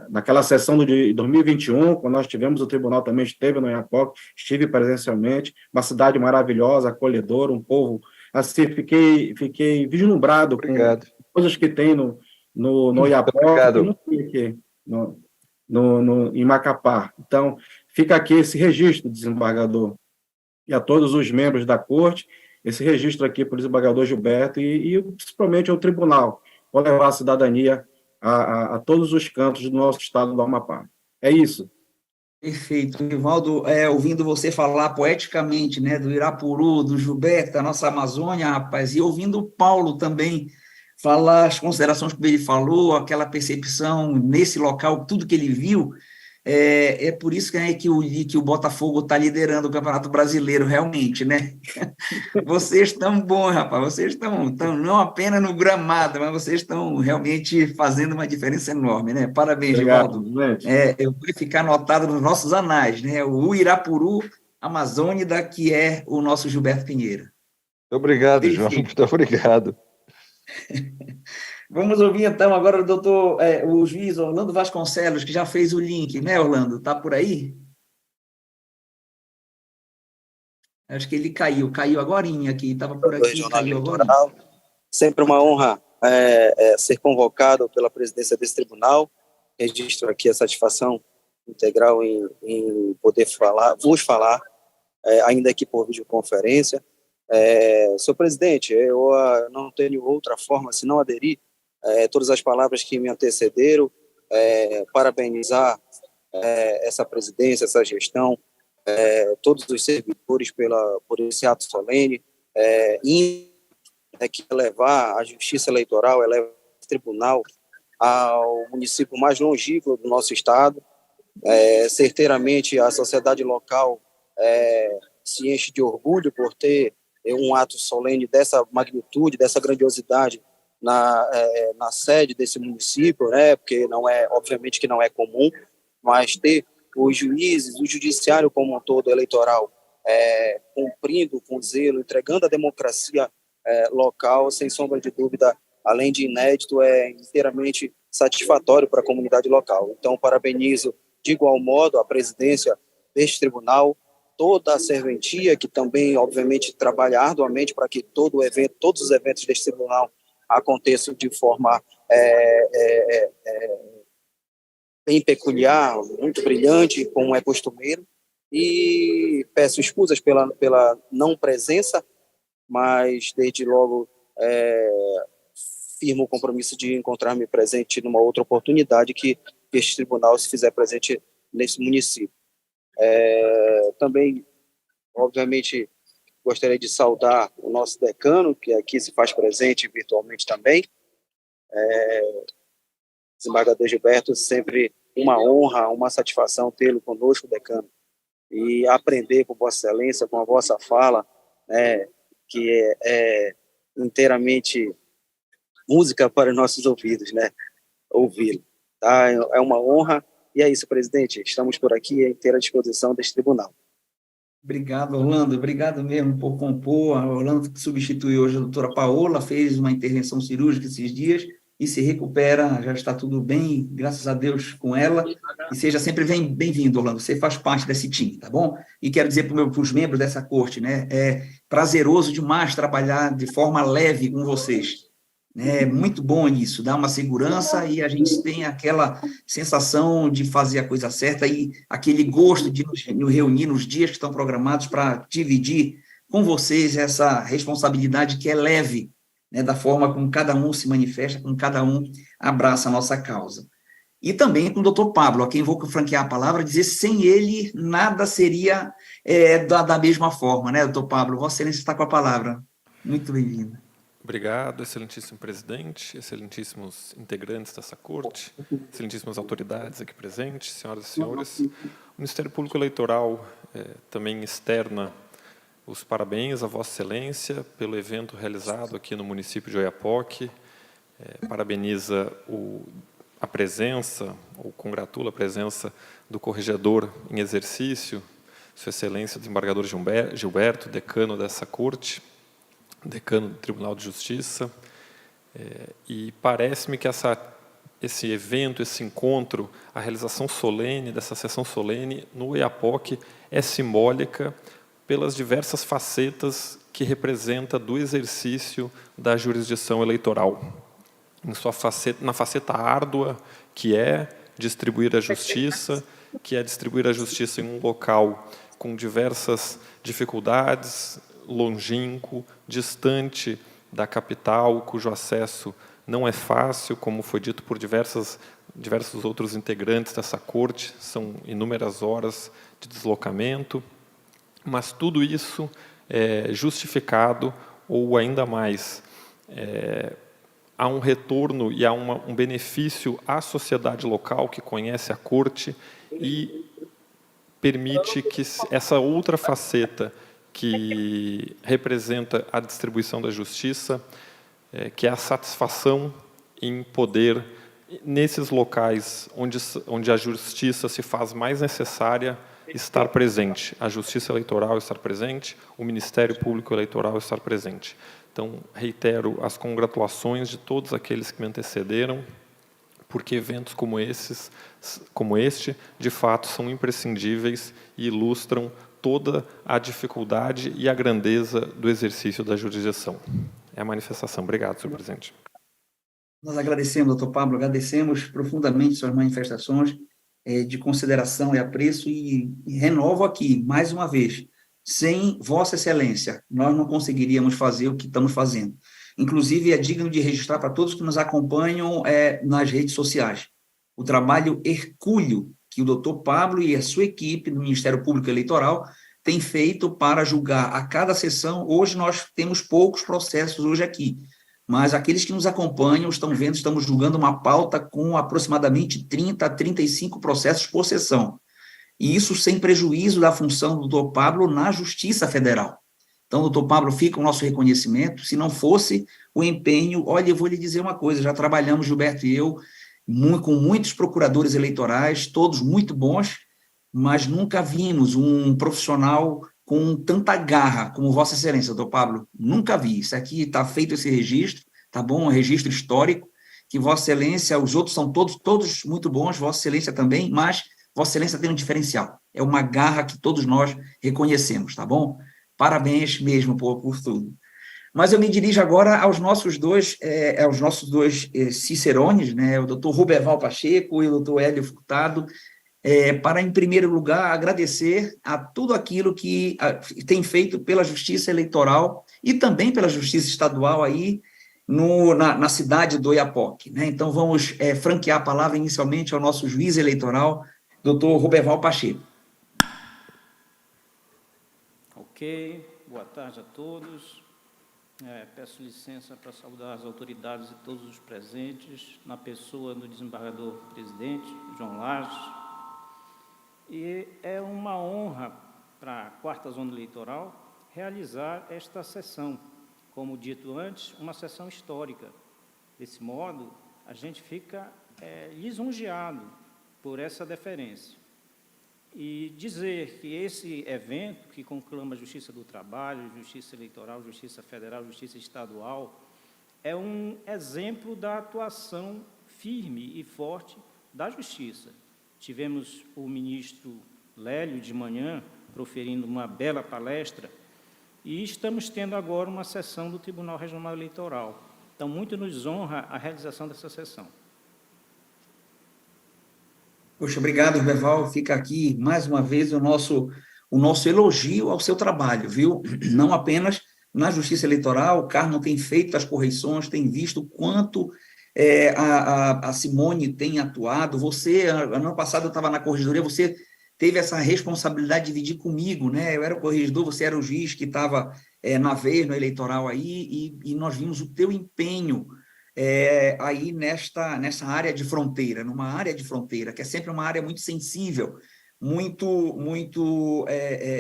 naquela sessão de 2021, quando nós tivemos o tribunal, também esteve no Oiapoque, estive presencialmente, uma cidade maravilhosa, acolhedora, um povo, assim, fiquei vislumbrado com coisas que tem no Oiapoque, que não tem aqui em Macapá. Então, fica aqui esse registro, desembargador, e a todos os membros da corte, esse registro aqui para o desembargador Gilberto e principalmente ao tribunal, para levar a cidadania a todos os cantos do nosso estado do Amapá. É isso. Perfeito. Rivaldo, ouvindo você falar poeticamente, né, do Irapuru, do Gilberto, da nossa Amazônia, rapaz, e ouvindo o Paulo também falar as considerações que ele falou, aquela percepção nesse local, tudo que ele viu, é por isso que o Botafogo está liderando o Campeonato Brasileiro, realmente, né? Vocês estão bons, rapaz, vocês estão não apenas no gramado, mas vocês estão realmente fazendo uma diferença enorme, né? Parabéns, Rivaldo. Eu vou ficar anotado nos nossos anais, né? O Uirapuru Amazônida, que é o nosso Gilberto Pinheiro. Obrigado, João, muito obrigado. Vamos ouvir, então, agora o juiz Orlando Vasconcelos, que já fez o link, né, Orlando? Está por aí? Acho que ele caiu agorinha aqui, estava por aqui, caiu agora. Sempre uma honra ser convocado pela presidência desse tribunal. Registro aqui a satisfação integral em poder vos falar, ainda aqui por videoconferência. Senhor presidente, eu não tenho outra forma senão aderir todas as palavras que me antecederam, parabenizar essa presidência, essa gestão, todos os servidores por esse ato solene, que levar a justiça eleitoral, eleva o tribunal ao município mais longínquo do nosso estado. Certeiramente a sociedade local se enche de orgulho por ter um ato solene dessa magnitude, dessa grandiosidade na sede desse município, né? Porque obviamente que não é comum, mas ter os juízes, o judiciário como um todo eleitoral cumprindo com zelo, entregando a democracia local, sem sombra de dúvida, além de inédito, é inteiramente satisfatório para a comunidade local. Então, parabenizo de igual modo a presidência deste tribunal, toda a serventia que também, obviamente, trabalha arduamente para que todos os eventos deste tribunal aconteçam de forma bem peculiar, muito brilhante, como é costumeiro, e peço escusas pela não presença, mas desde logo firmo o compromisso de encontrar-me presente numa outra oportunidade que este tribunal se fizer presente nesse município. Também, obviamente, gostaria de saudar o nosso decano, que aqui se faz presente virtualmente também. Desembargador Gilberto, sempre uma honra, uma satisfação tê-lo conosco, decano, e aprender com Vossa Excelência, com a vossa fala, que é inteiramente música para os nossos ouvidos, né? Ouvi-lo. Tá? É uma honra, e é isso, presidente. Estamos por aqui à inteira disposição deste tribunal. Obrigado, Orlando. Obrigado mesmo por compor. A Orlando substituiu hoje a doutora Paola, fez uma intervenção cirúrgica esses dias e se recupera, já está tudo bem, graças a Deus com ela. E seja sempre bem-vindo, Orlando. Você faz parte desse time, tá bom? E quero dizer para os membros dessa corte, né? É prazeroso demais trabalhar de forma leve com vocês. É muito bom isso, dá uma segurança e a gente tem aquela sensação de fazer a coisa certa e aquele gosto de nos reunir nos dias que estão programados para dividir com vocês essa responsabilidade que é leve, né, da forma como cada um se manifesta, como cada um abraça a nossa causa. E também com o doutor Pablo, a quem vou franquear a palavra, dizer sem ele nada seria da mesma forma, né, doutor Pablo? Vossa Excelência está com a palavra. Muito bem-vindo. Obrigado, excelentíssimo presidente, excelentíssimos integrantes dessa corte, excelentíssimas autoridades aqui presentes, senhoras e senhores. O Ministério Público Eleitoral também externa os parabéns a Vossa Excelência pelo evento realizado aqui no município de Oiapoque, parabeniza a presença, ou congratula a presença do corregedor em exercício, Sua Excelência, desembargador Gilberto, decano dessa corte, decano do Tribunal de Justiça, e parece-me que esse evento, esse encontro, a realização solene dessa sessão solene no EAPOC é simbólica pelas diversas facetas que representa do exercício da jurisdição eleitoral. Na faceta árdua, que é distribuir a justiça, em um local com diversas dificuldades, longínquo, distante da capital, cujo acesso não é fácil, como foi dito por diversos outros integrantes dessa corte, são inúmeras horas de deslocamento, mas tudo isso é justificado, ou ainda mais, há um retorno e há um benefício à sociedade local que conhece a corte e permite que essa outra faceta que representa a distribuição da justiça, que é a satisfação em poder, nesses locais onde a justiça se faz mais necessária, estar presente, a Justiça Eleitoral estar presente, o Ministério Público Eleitoral estar presente. Então, reitero as congratulações de todos aqueles que me antecederam, porque eventos como este, de fato, são imprescindíveis e ilustram toda a dificuldade e a grandeza do exercício da jurisdição. É a manifestação. Obrigado, senhor presidente. Nós agradecemos, doutor Pablo, agradecemos profundamente suas manifestações de consideração e apreço e renovo aqui, mais uma vez, sem Vossa Excelência, nós não conseguiríamos fazer o que estamos fazendo. Inclusive, é digno de registrar para todos que nos acompanham nas redes sociais, o trabalho hercúleo que o doutor Pablo e a sua equipe do Ministério Público Eleitoral têm feito para julgar a cada sessão. Hoje nós temos poucos processos hoje aqui, mas aqueles que nos acompanham estão vendo, estamos julgando uma pauta com aproximadamente 30 a 35 processos por sessão. E isso sem prejuízo da função do doutor Pablo na Justiça Federal. Então, doutor Pablo, fica o nosso reconhecimento. Se não fosse o empenho, olha, eu vou lhe dizer uma coisa, já trabalhamos, Gilberto e eu, com muitos procuradores eleitorais, todos muito bons, mas nunca vimos um profissional com tanta garra como Vossa Excelência, doutor Pablo. Nunca vi. Isso aqui está feito esse registro, tá bom? Um registro histórico, que Vossa Excelência, os outros são todos muito bons, Vossa Excelência também, mas Vossa Excelência tem um diferencial. É uma garra que todos nós reconhecemos, tá bom? Parabéns mesmo por tudo. Mas eu me dirijo agora aos nossos dois cicerones, né, o doutor Ruberval Pacheco e o doutor Hélio Furtado, para, em primeiro lugar, agradecer a tudo aquilo que tem feito pela Justiça Eleitoral e também pela Justiça Estadual aí na cidade do Oiapoque, né? Então, vamos franquear a palavra inicialmente ao nosso juiz eleitoral, doutor Ruberval Pacheco. Ok, boa tarde a todos. Peço licença para saudar as autoridades e todos os presentes, na pessoa do desembargador presidente, João Lages. E é uma honra para a 4ª Zona Eleitoral realizar esta sessão. Como dito antes, uma sessão histórica. Desse modo, a gente fica lisonjeado por essa deferência. E dizer que esse evento, que conclama a Justiça do Trabalho, Justiça Eleitoral, Justiça Federal, Justiça Estadual, é um exemplo da atuação firme e forte da Justiça. Tivemos o ministro Lélio de manhã proferindo uma bela palestra e estamos tendo agora uma sessão do Tribunal Regional Eleitoral. Então, muito nos honra a realização dessa sessão. Poxa, obrigado, Ruberval. Fica aqui, mais uma vez, o nosso elogio ao seu trabalho, viu? Não apenas na Justiça Eleitoral, o Carmo tem feito as correções, tem visto o quanto a Simone tem atuado. Você, ano passado, eu estava na corregedoria, você teve essa responsabilidade de dividir comigo, né? Eu era o corregedor, você era o juiz que estava na veia, no eleitoral aí, e nós vimos o teu empenho aí nessa área de fronteira, numa área de fronteira, que é sempre uma área muito sensível,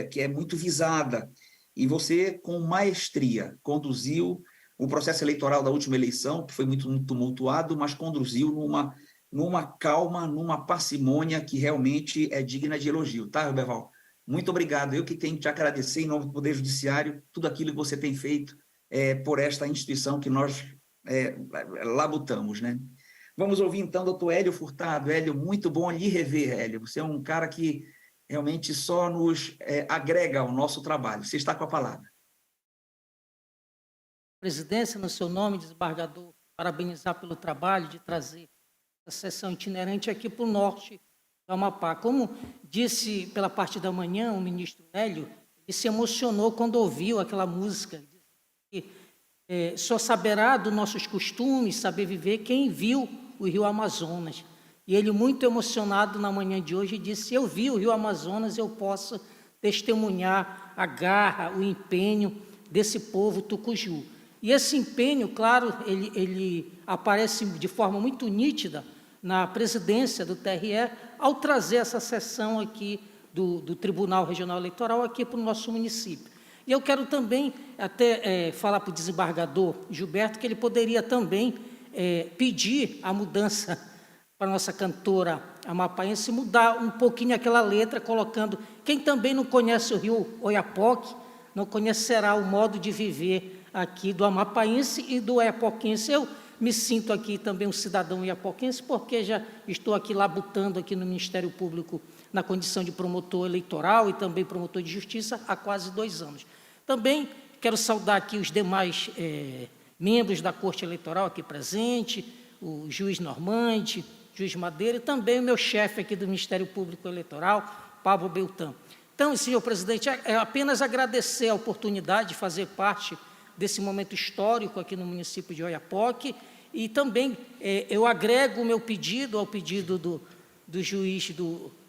que é muito visada, e você, com maestria, conduziu o processo eleitoral da última eleição, que foi muito tumultuado, mas conduziu numa calma, numa parcimônia que realmente é digna de elogio, tá, Ruberval? muito obrigado. Eu que tenho que te agradecer em nome do Poder Judiciário, tudo aquilo que você tem feito por esta instituição que nós labutamos, né? Vamos ouvir, então, doutor Hélio Furtado. Hélio, muito bom lhe rever, Hélio. Você é um cara que realmente só nos agrega ao nosso trabalho. Você está com a palavra. Presidência, no seu nome, desembargador, parabenizar pelo trabalho de trazer a sessão itinerante aqui para o norte do Amapá. Como disse pela parte da manhã o ministro Hélio, ele se emocionou quando ouviu aquela música, que só saberá dos nossos costumes, saber viver, quem viu o Rio Amazonas. E ele, muito emocionado na manhã de hoje, disse: eu vi o Rio Amazonas, eu posso testemunhar a garra, o empenho desse povo tucuju. E esse empenho, claro, ele aparece de forma muito nítida na presidência do TRE, ao trazer essa sessão aqui do Tribunal Regional Eleitoral aqui para o nosso município. E eu quero também até falar para o desembargador Gilberto que ele poderia também pedir a mudança para a nossa cantora amapaense, mudar um pouquinho aquela letra, colocando: quem também não conhece o rio Oiapoque, não conhecerá o modo de viver aqui do amapaense e do oiapoquense. Eu me sinto aqui também um cidadão oiapoquense, porque já estou aqui labutando aqui no Ministério Público na condição de promotor eleitoral e também promotor de justiça há quase 2 anos. Também quero saudar aqui os demais membros da Corte Eleitoral aqui presente, o juiz Normande, juiz Madeira, e também o meu chefe aqui do Ministério Público Eleitoral, Pablo Beltrão. Então, senhor presidente, é apenas agradecer a oportunidade de fazer parte desse momento histórico aqui no município de Oiapoque, e também eu agrego o meu pedido ao pedido do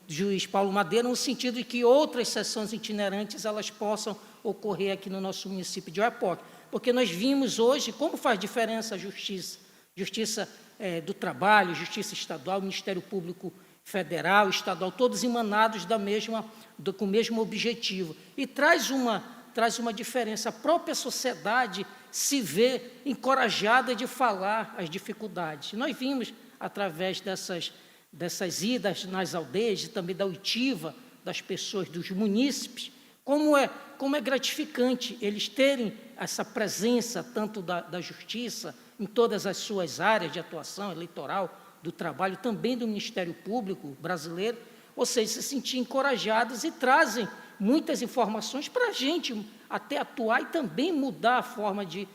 juiz Paulo Madeira, no sentido de que outras sessões itinerantes elas possam ocorrer aqui no nosso município de Oiapoque, porque nós vimos hoje como faz diferença a justiça do trabalho, justiça estadual, Ministério Público Federal, estadual, todos emanados com o mesmo objetivo, e traz uma diferença. A própria sociedade se vê encorajada de falar as dificuldades. Nós vimos, através dessas idas nas aldeias, e também da oitiva das pessoas, dos munícipes, como é gratificante eles terem essa presença, tanto da justiça, em todas as suas áreas de atuação eleitoral, do trabalho, também do Ministério Público brasileiro, ou seja, se sentir encorajados, e trazem muitas informações para a gente até atuar e também mudar a forma de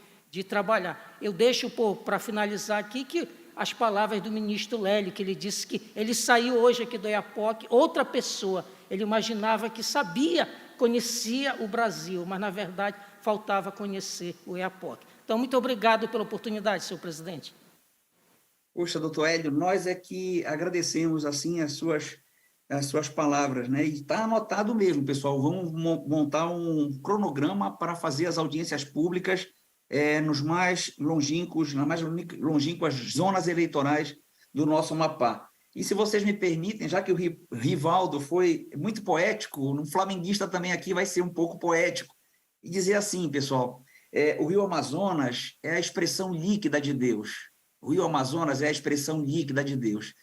trabalhar. Eu deixo para finalizar aqui que as palavras do ministro Lélio, que ele disse que ele saiu hoje aqui do Oiapoque, outra pessoa, ele imaginava que conhecia o Brasil, mas na verdade faltava conhecer o Oiapoque. Então, muito obrigado pela oportunidade, senhor presidente. Poxa, doutor Hélio, nós é que agradecemos assim as suas palavras, né? E está anotado mesmo, pessoal. Vamos montar um cronograma para fazer as audiências públicas nas mais longínquas zonas eleitorais do nosso Amapá. E se vocês me permitem, já que o Rivaldo foi muito poético, um flamenguista também aqui vai ser um pouco poético, e dizer assim, pessoal, o Rio Amazonas é a expressão líquida de Deus. O Rio Amazonas é a expressão líquida de Deus.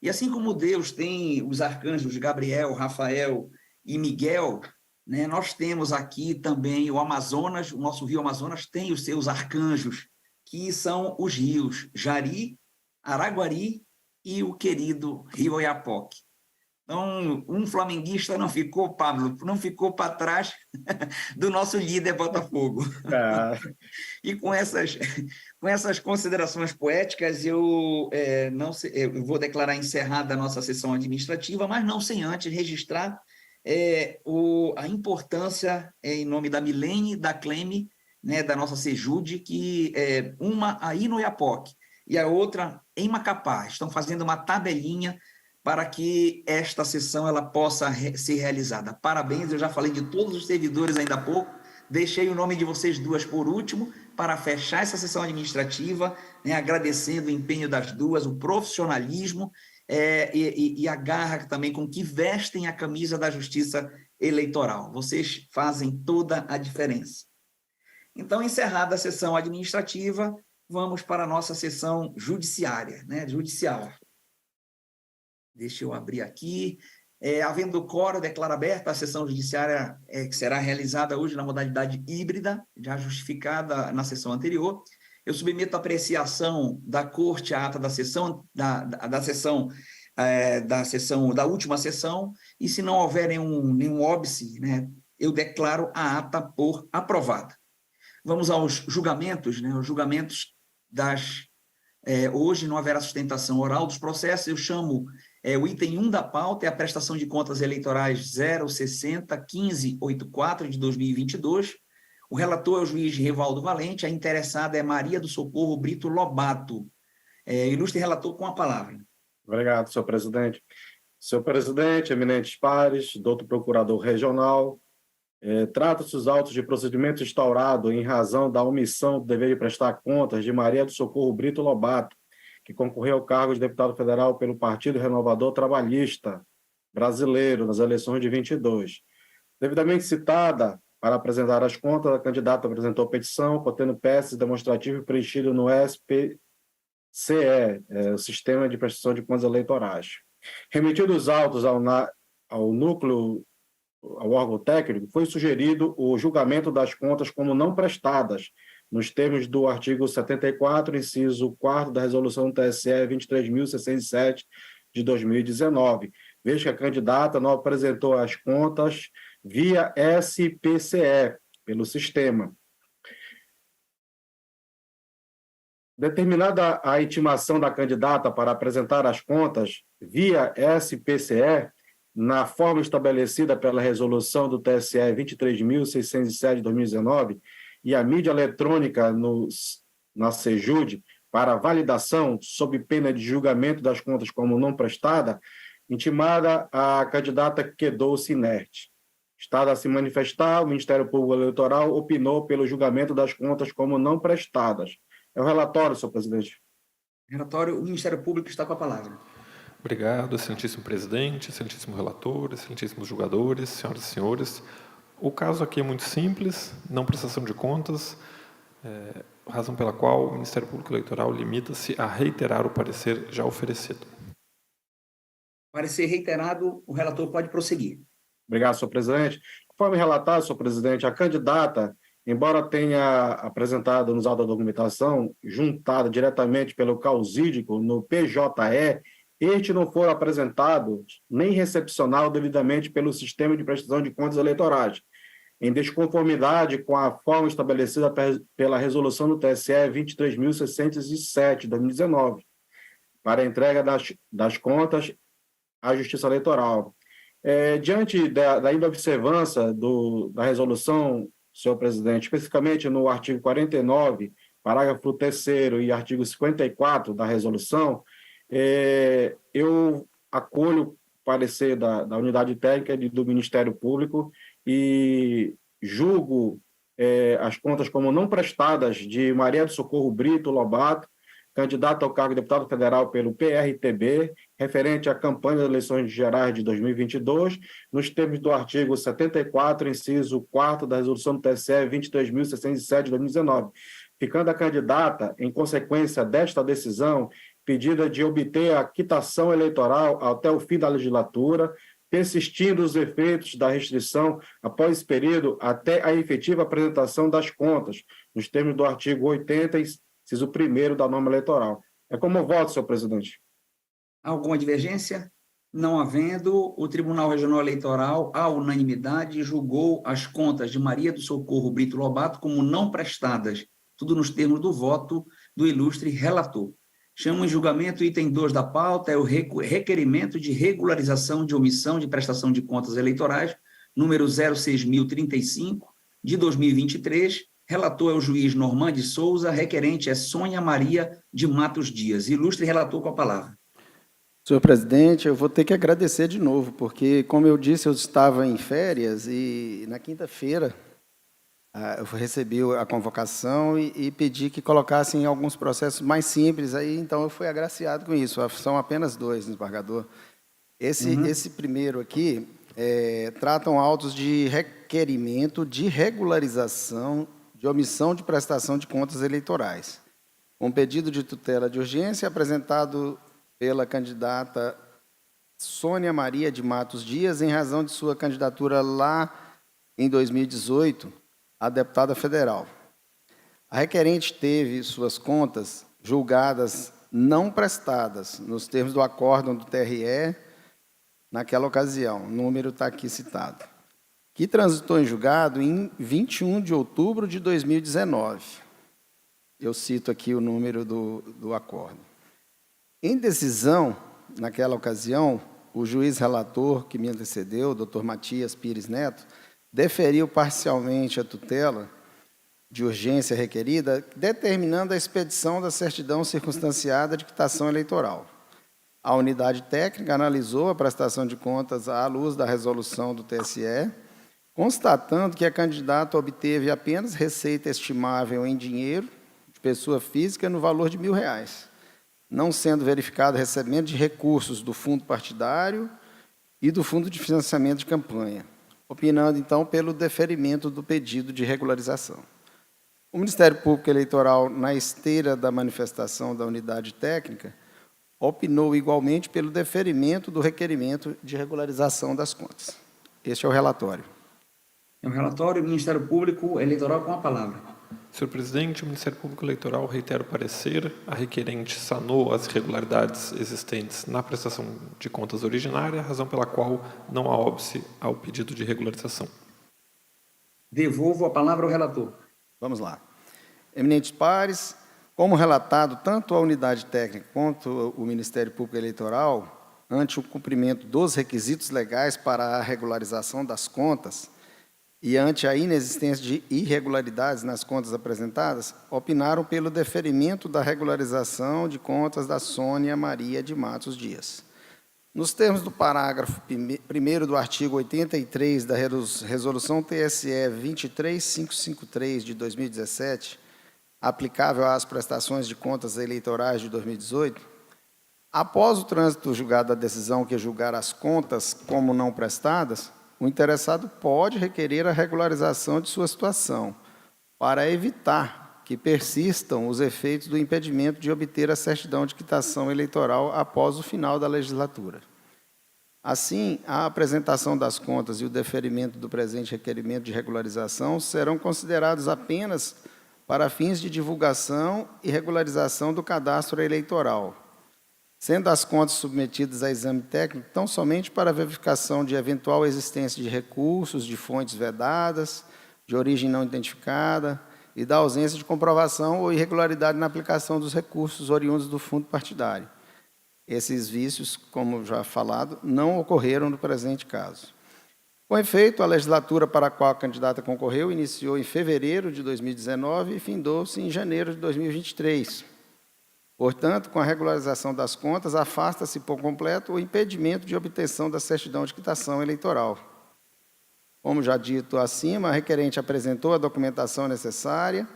E assim como Deus tem os arcanjos Gabriel, Rafael e Miguel, né, nós temos aqui também o Amazonas, o nosso Rio Amazonas tem os seus arcanjos, que são os rios Jari, Araguari e o querido Rio Oiapoque. Então, um flamenguista não ficou, Pablo, não ficou para trás do nosso líder Botafogo. E com essas considerações poéticas, eu vou declarar encerrada a nossa sessão administrativa, mas não sem antes registrar a importância, em nome da Milene, da Cleme, né, da nossa Sejude, que uma aí no Oiapoque e a outra em Macapá, estão fazendo uma tabelinha para que esta sessão ela possa ser realizada. Parabéns, eu já falei de todos os servidores ainda há pouco, deixei o nome de vocês duas por último, para fechar essa sessão administrativa, né, agradecendo o empenho das duas, o profissionalismo e a garra também com que vestem a camisa da Justiça Eleitoral. Vocês fazem toda a diferença. Então, encerrada a sessão administrativa, vamos para a nossa sessão judiciária, né, judicial. Deixa eu abrir aqui. Havendo quórum, declaro aberta a sessão judiciária que será realizada hoje na modalidade híbrida, já justificada na sessão anterior. Eu submeto à apreciação da Corte a ata da sessão, da última sessão, e se não houver nenhum óbice, né, eu declaro a ata por aprovada. Vamos aos julgamentos, né, os julgamentos hoje não haverá sustentação oral dos processos. Eu chamo o item 1 da pauta, é a prestação de contas eleitorais 060-1584 de 2022. O relator é o juiz Rivaldo Valente, a interessada é Maria do Socorro Brito Lobato. Ilustre relator, com a palavra. Obrigado, senhor presidente. Senhor presidente, eminentes pares, doutor procurador regional, trata-se os autos de procedimento instaurado em razão da omissão do dever de prestar contas de Maria do Socorro Brito Lobato, que concorreu ao cargo de deputado federal pelo Partido Renovador Trabalhista Brasileiro nas eleições de 22. Devidamente citada, para apresentar as contas, a candidata apresentou petição, contendo peças demonstrativo preenchido no SPCE, o Sistema de Prestação de Contas Eleitorais. Remetidos os autos ao núcleo, ao órgão técnico, foi sugerido o julgamento das contas como não prestadas, nos termos do artigo 74, inciso 4 da Resolução do TSE 23.607 de 2019, vez que a candidata não apresentou as contas via SPCE, pelo sistema. Determinada a intimação da candidata para apresentar as contas via SPCE, na forma estabelecida pela resolução do TSE 23.607 de 2019, e a mídia eletrônica na CEJUD para validação, sob pena de julgamento das contas como não prestada, intimada a candidata quedou-se inerte. Estado a se manifestar, o Ministério Público Eleitoral opinou pelo julgamento das contas como não prestadas. É o relatório, senhor presidente. Relatório, o Ministério Público está com a palavra. Obrigado, excelentíssimo presidente, excelentíssimo relator, excelentíssimos julgadores, senhoras e senhores. O caso aqui é muito simples, não prestação de contas, razão pela qual o Ministério Público Eleitoral limita-se a reiterar o parecer já oferecido. Parecer reiterado, o relator pode prosseguir. Obrigado, senhor presidente. Conforme relatado, senhor presidente, a candidata, embora tenha apresentado nos autos da documentação, juntada diretamente pelo causídico no PJE, este não for apresentado nem recepcionado devidamente pelo Sistema de Prestação de Contas Eleitorais, em desconformidade com a forma estabelecida pela resolução do TSE 23.607 de 2019, para a entrega das contas à Justiça Eleitoral. Diante da ainda observância da resolução, senhor presidente, especificamente no artigo 49, parágrafo 3º e artigo 54 da resolução, eu acolho o parecer da unidade técnica do Ministério Público e julgo as contas como não prestadas de Maria do Socorro Brito Lobato, candidata ao cargo de deputado federal pelo PRTB, referente à campanha das eleições gerais de 2022, nos termos do artigo 74, inciso 4 da resolução do TSE 23.607 de 2019, ficando a candidata, em consequência desta decisão, pedida de obter a quitação eleitoral até o fim da legislatura, persistindo os efeitos da restrição após esse período até a efetiva apresentação das contas, nos termos do artigo 80, inciso 1º da norma eleitoral. É como voto, senhor presidente. Alguma divergência? Não havendo, o Tribunal Regional Eleitoral, à unanimidade, julgou as contas de Maria do Socorro Brito Lobato como não prestadas, tudo nos termos do voto do ilustre relator. Chamo em julgamento o item 2 da pauta, é o requerimento de regularização de omissão de prestação de contas eleitorais, número 06035, de 2023, relator é o juiz Norman de Souza, requerente é Sônia Maria de Matos Dias. Ilustre relator, com a palavra. Senhor presidente, eu vou ter que agradecer de novo, porque, como eu disse, eu estava em férias e, na quinta-feira, eu recebi a convocação e pedi que colocassem alguns processos mais simples, aí, então eu fui agraciado com isso. São apenas 2, desembargador. Esse primeiro aqui tratam autos de requerimento de regularização de omissão de prestação de contas eleitorais. Um pedido de tutela de urgência apresentado pela candidata Sônia Maria de Matos Dias, em razão de sua candidatura lá em 2018 a deputada federal. A requerente teve suas contas julgadas não prestadas, nos termos do acórdão do TRE, naquela ocasião, o número está aqui citado, que transitou em julgado em 21 de outubro de 2019. Eu cito aqui o número do acórdão. Em decisão, naquela ocasião, o juiz relator que me antecedeu, o Dr. Matias Pires Neto, deferiu parcialmente a tutela de urgência requerida, determinando a expedição da certidão circunstanciada de quitação eleitoral. A unidade técnica analisou a prestação de contas à luz da resolução do TSE, constatando que a candidata obteve apenas receita estimável em dinheiro de pessoa física no valor de R$1.000, não sendo verificado recebimento de recursos do fundo partidário e do fundo de financiamento de campanha, opinando, então, pelo deferimento do pedido de regularização. O Ministério Público Eleitoral, na esteira da manifestação da unidade técnica, opinou igualmente pelo deferimento do requerimento de regularização das contas. Este é o relatório. É o relatório do Ministério Público Eleitoral com a palavra. Senhor presidente, o Ministério Público Eleitoral reitera o parecer. A requerente sanou as irregularidades existentes na prestação de contas originária, razão pela qual não há óbice ao pedido de regularização. Devolvo a palavra ao relator. Vamos lá. Eminentes pares, como relatado tanto a unidade técnica quanto o Ministério Público Eleitoral, ante o cumprimento dos requisitos legais para a regularização das contas e ante a inexistência de irregularidades nas contas apresentadas, opinaram pelo deferimento da regularização de contas da Sônia Maria de Matos Dias. Nos termos do parágrafo 1º do artigo 83 da Resolução TSE 23553 de 2017, aplicável às prestações de contas eleitorais de 2018, após o trânsito julgado da decisão que julgar as contas como não prestadas, o interessado pode requerer a regularização de sua situação, para evitar que persistam os efeitos do impedimento de obter a certidão de quitação eleitoral após o final da legislatura. Assim, a apresentação das contas e o deferimento do presente requerimento de regularização serão considerados apenas para fins de divulgação e regularização do cadastro eleitoral, sendo as contas submetidas a exame técnico tão somente para verificação de eventual existência de recursos de fontes vedadas, de origem não identificada e da ausência de comprovação ou irregularidade na aplicação dos recursos oriundos do fundo partidário. Esses vícios, como já falado, não ocorreram no presente caso. Com efeito, a legislatura para a qual a candidata concorreu iniciou em fevereiro de 2019 e findou-se em janeiro de 2023. Portanto, com a regularização das contas, afasta-se por completo o impedimento de obtenção da certidão de quitação eleitoral. Como já dito acima, a requerente apresentou a documentação necessária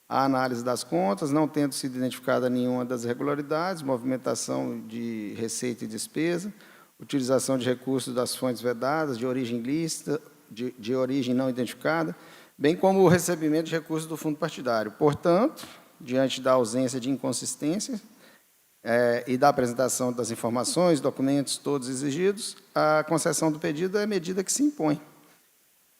à análise das contas, não tendo sido identificada nenhuma das irregularidades, movimentação de receita e despesa, utilização de recursos das fontes vedadas, de origem ilícita, de origem não identificada, bem como o recebimento de recursos do fundo partidário. Portanto, diante da ausência de inconsistência e da apresentação das informações, documentos todos exigidos, a concessão do pedido é a medida que se impõe.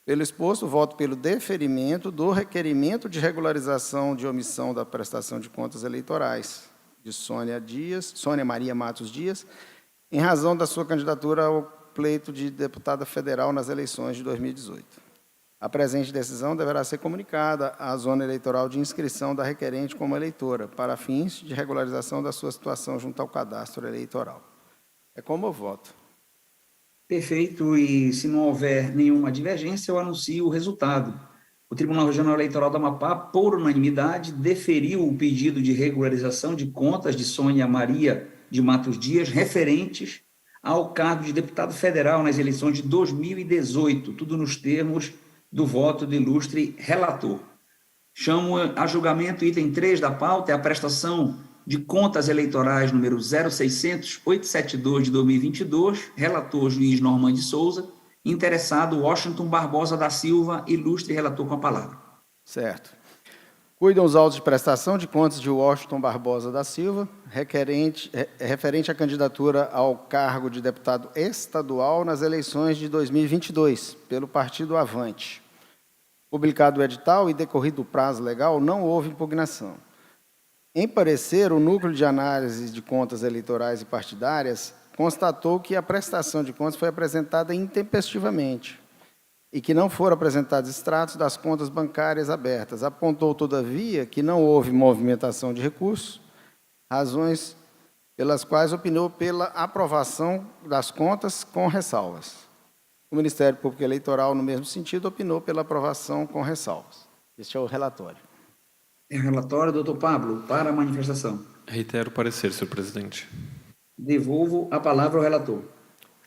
Pelo exposto, voto pelo deferimento do requerimento de regularização de omissão da prestação de contas eleitorais de Sônia Maria Matos Dias, em razão da sua candidatura ao pleito de deputada federal nas eleições de 2018. A presente decisão deverá ser comunicada à zona eleitoral de inscrição da requerente como eleitora, para fins de regularização da sua situação junto ao cadastro eleitoral. É como eu voto. Perfeito, e se não houver nenhuma divergência, eu anuncio o resultado. O Tribunal Regional Eleitoral do Amapá, por unanimidade, deferiu o pedido de regularização de contas de Sônia Maria de Matos Dias, referentes ao cargo de deputado federal nas eleições de 2018, tudo nos termos do voto do ilustre relator. Chamo a julgamento o item 3 da pauta, é a prestação de contas eleitorais número 0600-872 de 2022, relator juiz Norman de Souza, interessado Washington Barbosa da Silva, ilustre relator com a palavra. Certo. Cuidam os autos de prestação de contas de Washington Barbosa da Silva, referente à candidatura ao cargo de deputado estadual nas eleições de 2022, pelo Partido Avante. Publicado o edital e decorrido o prazo legal, não houve impugnação. Em parecer, o Núcleo de Análise de Contas Eleitorais e Partidárias constatou que a prestação de contas foi apresentada intempestivamente e que não foram apresentados extratos das contas bancárias abertas. Apontou, todavia, que não houve movimentação de recursos, razões pelas quais opinou pela aprovação das contas com ressalvas. O Ministério Público Eleitoral, no mesmo sentido, opinou pela aprovação com ressalvas. Este é o relatório. Em relatório, doutor Pablo, para a manifestação. Reitero o parecer, senhor presidente. Devolvo a palavra ao relator.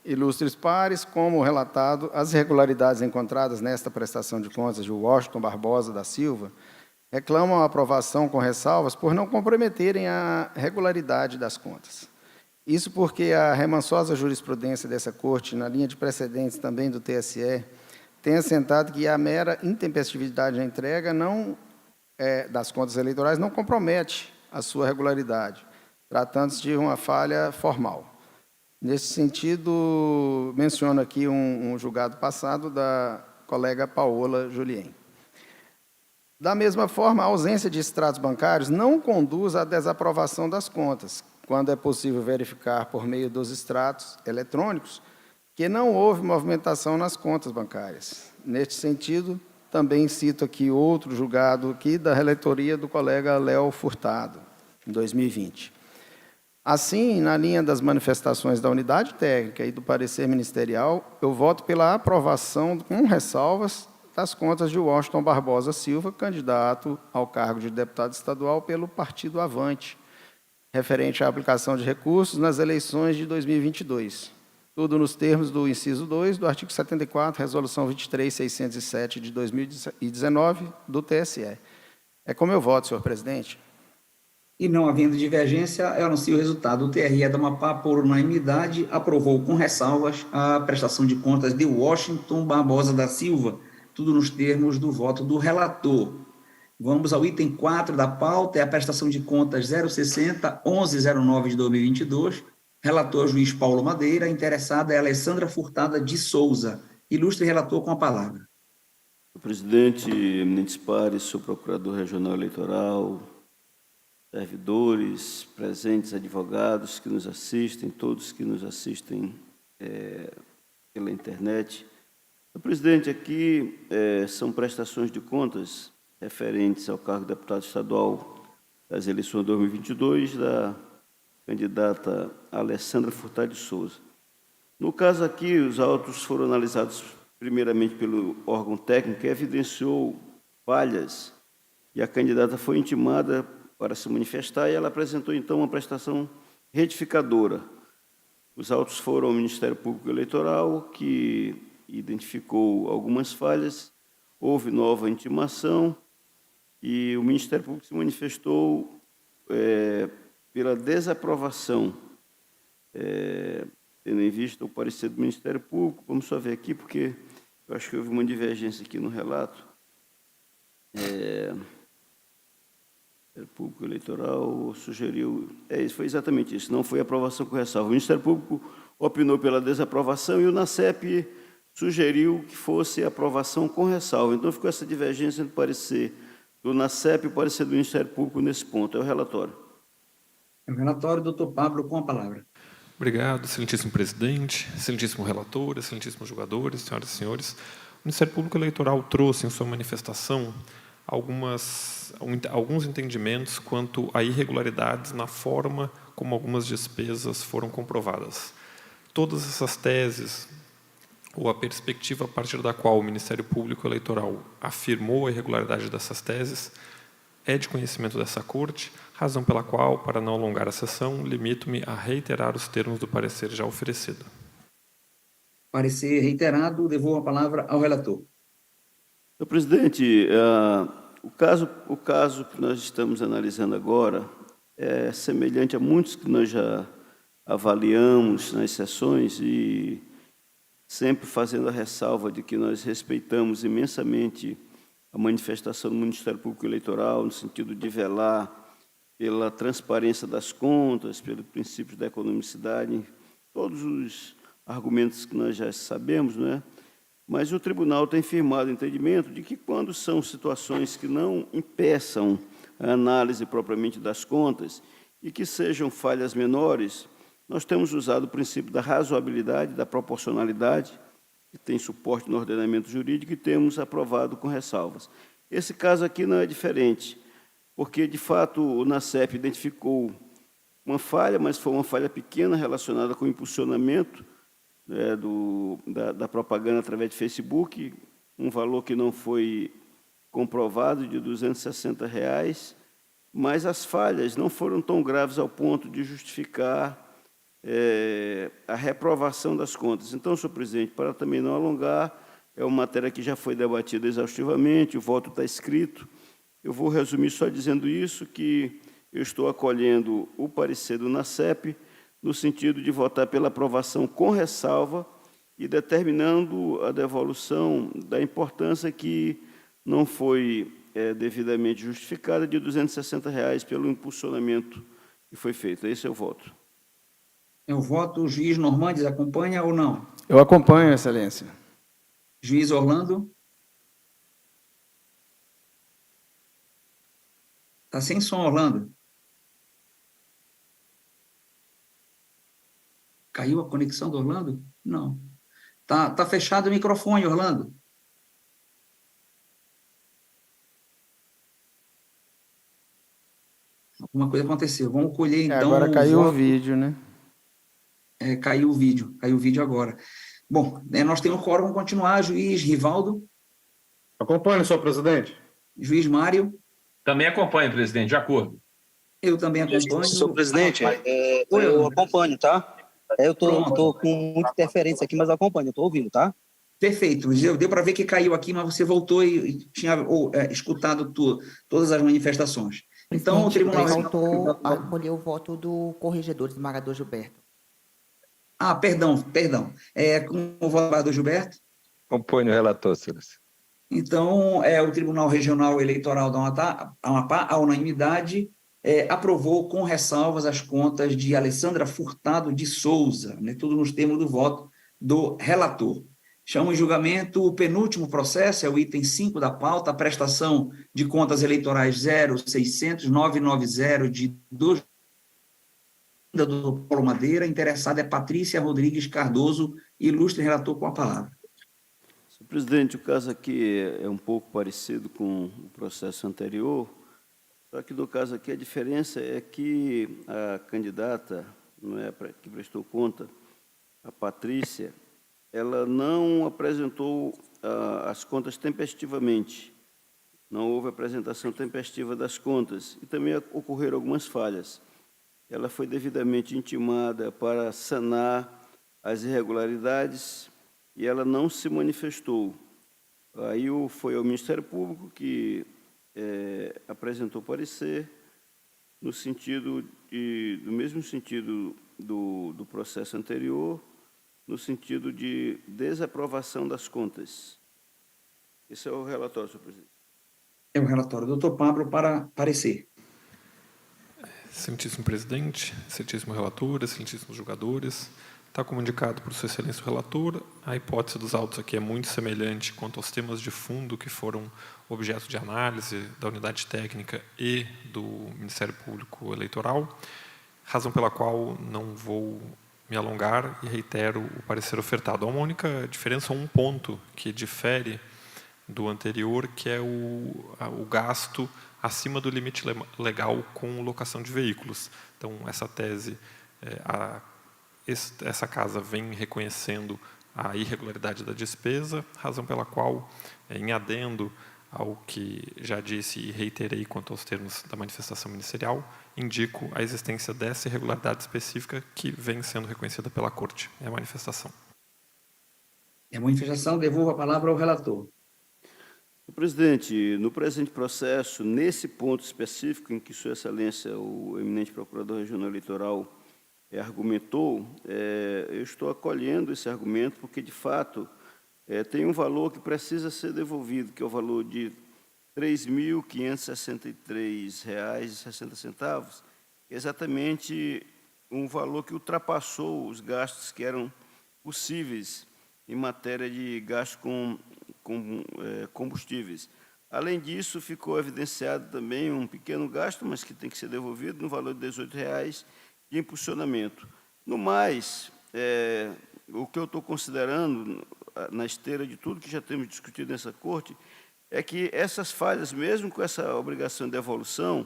Ilustres pares, como relatado, as irregularidades encontradas nesta prestação de contas de Washington Barbosa da Silva reclamam a aprovação com ressalvas por não comprometerem a regularidade das contas. Isso porque a remansosa jurisprudência dessa Corte, na linha de precedentes também do TSE, tem assentado que a mera intempestividade da entrega das contas eleitorais não compromete a sua regularidade, tratando-se de uma falha formal. Nesse sentido, menciono aqui um julgado passado da colega Paola Julien. Da mesma forma, a ausência de extratos bancários não conduz à desaprovação das contas, quando é possível verificar por meio dos extratos eletrônicos que não houve movimentação nas contas bancárias. Neste sentido, também cito aqui outro julgado aqui da relatoria do colega Léo Furtado, em 2020. Assim, na linha das manifestações da unidade técnica e do parecer ministerial, eu voto pela aprovação com ressalvas das contas de Washington Barbosa Silva, candidato ao cargo de deputado estadual pelo Partido Avante, referente à aplicação de recursos nas eleições de 2022. Tudo nos termos do inciso 2 do artigo 74, resolução 23.607 de 2019 do TSE. É como eu voto, senhor presidente. E não havendo divergência, eu anuncio o resultado. O TRE do Amapá, por unanimidade, aprovou com ressalvas a prestação de contas de Washington Barbosa da Silva, tudo nos termos do voto do relator. Vamos ao item 4 da pauta, é a prestação de contas 060-1109 de 2022, relator juiz Paulo Madeira, interessada é Alessandra Furtada de Souza. Ilustre relator com a palavra. Senhor presidente, eminentes pares, senhor procurador regional eleitoral, servidores, presentes, advogados que nos assistem, todos que nos assistem pela internet. Senhor presidente, aqui são prestações de contas referentes ao cargo de deputado estadual das eleições de 2022 da candidata Alessandra Furtada de Souza. No caso aqui, os autos foram analisados primeiramente pelo órgão técnico, que evidenciou falhas, e a candidata foi intimada para se manifestar, e ela apresentou, então, uma prestação retificadora. Os autos foram ao Ministério Público Eleitoral, que identificou algumas falhas, houve nova intimação, e o Ministério Público se manifestou pela desaprovação, tendo em vista o parecer do Ministério Público. Vamos só ver aqui, porque eu acho que houve uma divergência aqui no relato. O Público Eleitoral sugeriu... foi exatamente isso, não foi aprovação com ressalva. O Ministério Público opinou pela desaprovação e o NACEP sugeriu que fosse aprovação com ressalva. Então, ficou essa divergência entre o parecer do NACEP e o parecer do Ministério Público nesse ponto. É o relatório. É o relatório, doutor Pablo, com a palavra. Obrigado, excelentíssimo presidente, excelentíssimo relator, excelentíssimos julgadores, senhoras e senhores. O Ministério Público Eleitoral trouxe em sua manifestação alguns entendimentos quanto a irregularidades na forma como algumas despesas foram comprovadas. Todas essas teses, ou a perspectiva a partir da qual o Ministério Público Eleitoral afirmou a irregularidade dessas teses, é de conhecimento dessa Corte, razão pela qual, para não alongar a sessão, limito-me a reiterar os termos do parecer já oferecido. Parecer reiterado, devolvo a palavra ao relator. Senhor presidente, o caso que nós estamos analisando agora é semelhante a muitos que nós já avaliamos nas sessões, e sempre fazendo a ressalva de que nós respeitamos imensamente a manifestação do Ministério Público Eleitoral, no sentido de velar pela transparência das contas, pelo princípio da economicidade, todos os argumentos que nós já sabemos, não é? Mas o tribunal tem firmado o entendimento de que, quando são situações que não impeçam a análise propriamente das contas e que sejam falhas menores, nós temos usado o princípio da razoabilidade, da proporcionalidade, que tem suporte no ordenamento jurídico, e temos aprovado com ressalvas. Esse caso aqui não é diferente, porque, de fato, o NACEP identificou uma falha, mas foi uma falha pequena relacionada com o impulsionamento da propaganda através de Facebook, um valor que não foi comprovado, de R$ 260, mas as falhas não foram tão graves ao ponto de justificar a reprovação das contas. Então, senhor presidente, para também não alongar, é uma matéria que já foi debatida exaustivamente, o voto está escrito. Eu vou resumir só dizendo isso, que eu estou acolhendo o parecer do NACEP, no sentido de votar pela aprovação com ressalva e determinando a devolução da importância que não foi devidamente justificada, de R$ 260 pelo impulsionamento que foi feito. Esse é o voto. Eu voto. O juiz Normandes acompanha ou não? Eu acompanho, excelência. Juiz Orlando? Está sem som, Orlando. Caiu a conexão do Orlando? Não. Tá fechado o microfone, Orlando. Alguma coisa aconteceu. Vamos colher, então... Agora caiu o vídeo, né? Caiu o vídeo agora. Bom, nós temos quórum, vamos continuar. Juiz Rivaldo? Acompanhe, senhor presidente. Juiz Mário? Também acompanho, presidente, de acordo. Eu também acompanho. Senhor presidente, eu acompanho, tá? Eu estou com muita interferência aqui, mas eu acompanho, eu estou ouvindo, tá? Perfeito. Deu para ver que caiu aqui, mas você voltou e tinha escutado todas as manifestações. Então, o tribunal... Faltou acolher o voto do corregedor, desembargador Gilberto. Perdão. Com o voto do Gilberto? Acompanho o relator, excelência. Então, o Tribunal Regional Eleitoral do Amapá, a unanimidade, aprovou com ressalvas as contas de Alessandra Furtado de Souza, né, tudo nos termos do voto do relator. Chamo em julgamento o penúltimo processo, é o item 5 da pauta, a prestação de contas eleitorais 0600990 de 2 do Paulo Madeira. Interessada é Patrícia Rodrigues Cardoso, ilustre relator, com a palavra. Senhor presidente, o caso aqui é um pouco parecido com o processo anterior, só que no caso aqui a diferença é que a candidata, que prestou conta, a Patrícia, ela não apresentou as contas tempestivamente, não houve apresentação tempestiva das contas, e também ocorreram algumas falhas. Ela foi devidamente intimada para sanar as irregularidades e ela não se manifestou. Aí foi ao Ministério Público que apresentou parecer no mesmo sentido do processo anterior, no sentido de desaprovação das contas. Esse é o relatório, senhor presidente. É o relatório. Doutor Pablo, para parecer. Excelentíssimo presidente, excelentíssimo relator, excelentíssimos julgadores, está como indicado por sua excelência o relator, a hipótese dos autos aqui é muito semelhante quanto aos temas de fundo que foram objeto de análise da unidade técnica e do Ministério Público Eleitoral, razão pela qual não vou me alongar e reitero o parecer ofertado. Há uma única diferença, um ponto que difere do anterior, que é o gasto acima do limite legal com locação de veículos. Então, essa tese, essa casa vem reconhecendo a irregularidade da despesa, razão pela qual, em adendo ao que já disse e reiterei quanto aos termos da manifestação ministerial, indico a existência dessa irregularidade específica que vem sendo reconhecida pela Corte. É a manifestação. É a manifestação, devolvo a palavra ao relator. Senhor presidente, no presente processo, nesse ponto específico em que Sua Excelência, o eminente Procurador Regional Eleitoral, argumentou, eu estou acolhendo esse argumento porque, de fato, tem um valor que precisa ser devolvido, que é o valor de R$ 3.563,60, que é exatamente um valor que ultrapassou os gastos que eram possíveis em matéria de gasto com combustíveis. Além disso, ficou evidenciado também um pequeno gasto, mas que tem que ser devolvido, no valor de R$ 18,00 de impulsionamento. No mais, o que eu estou considerando, na esteira de tudo que já temos discutido nessa corte, é que essas falhas, mesmo com essa obrigação de devolução,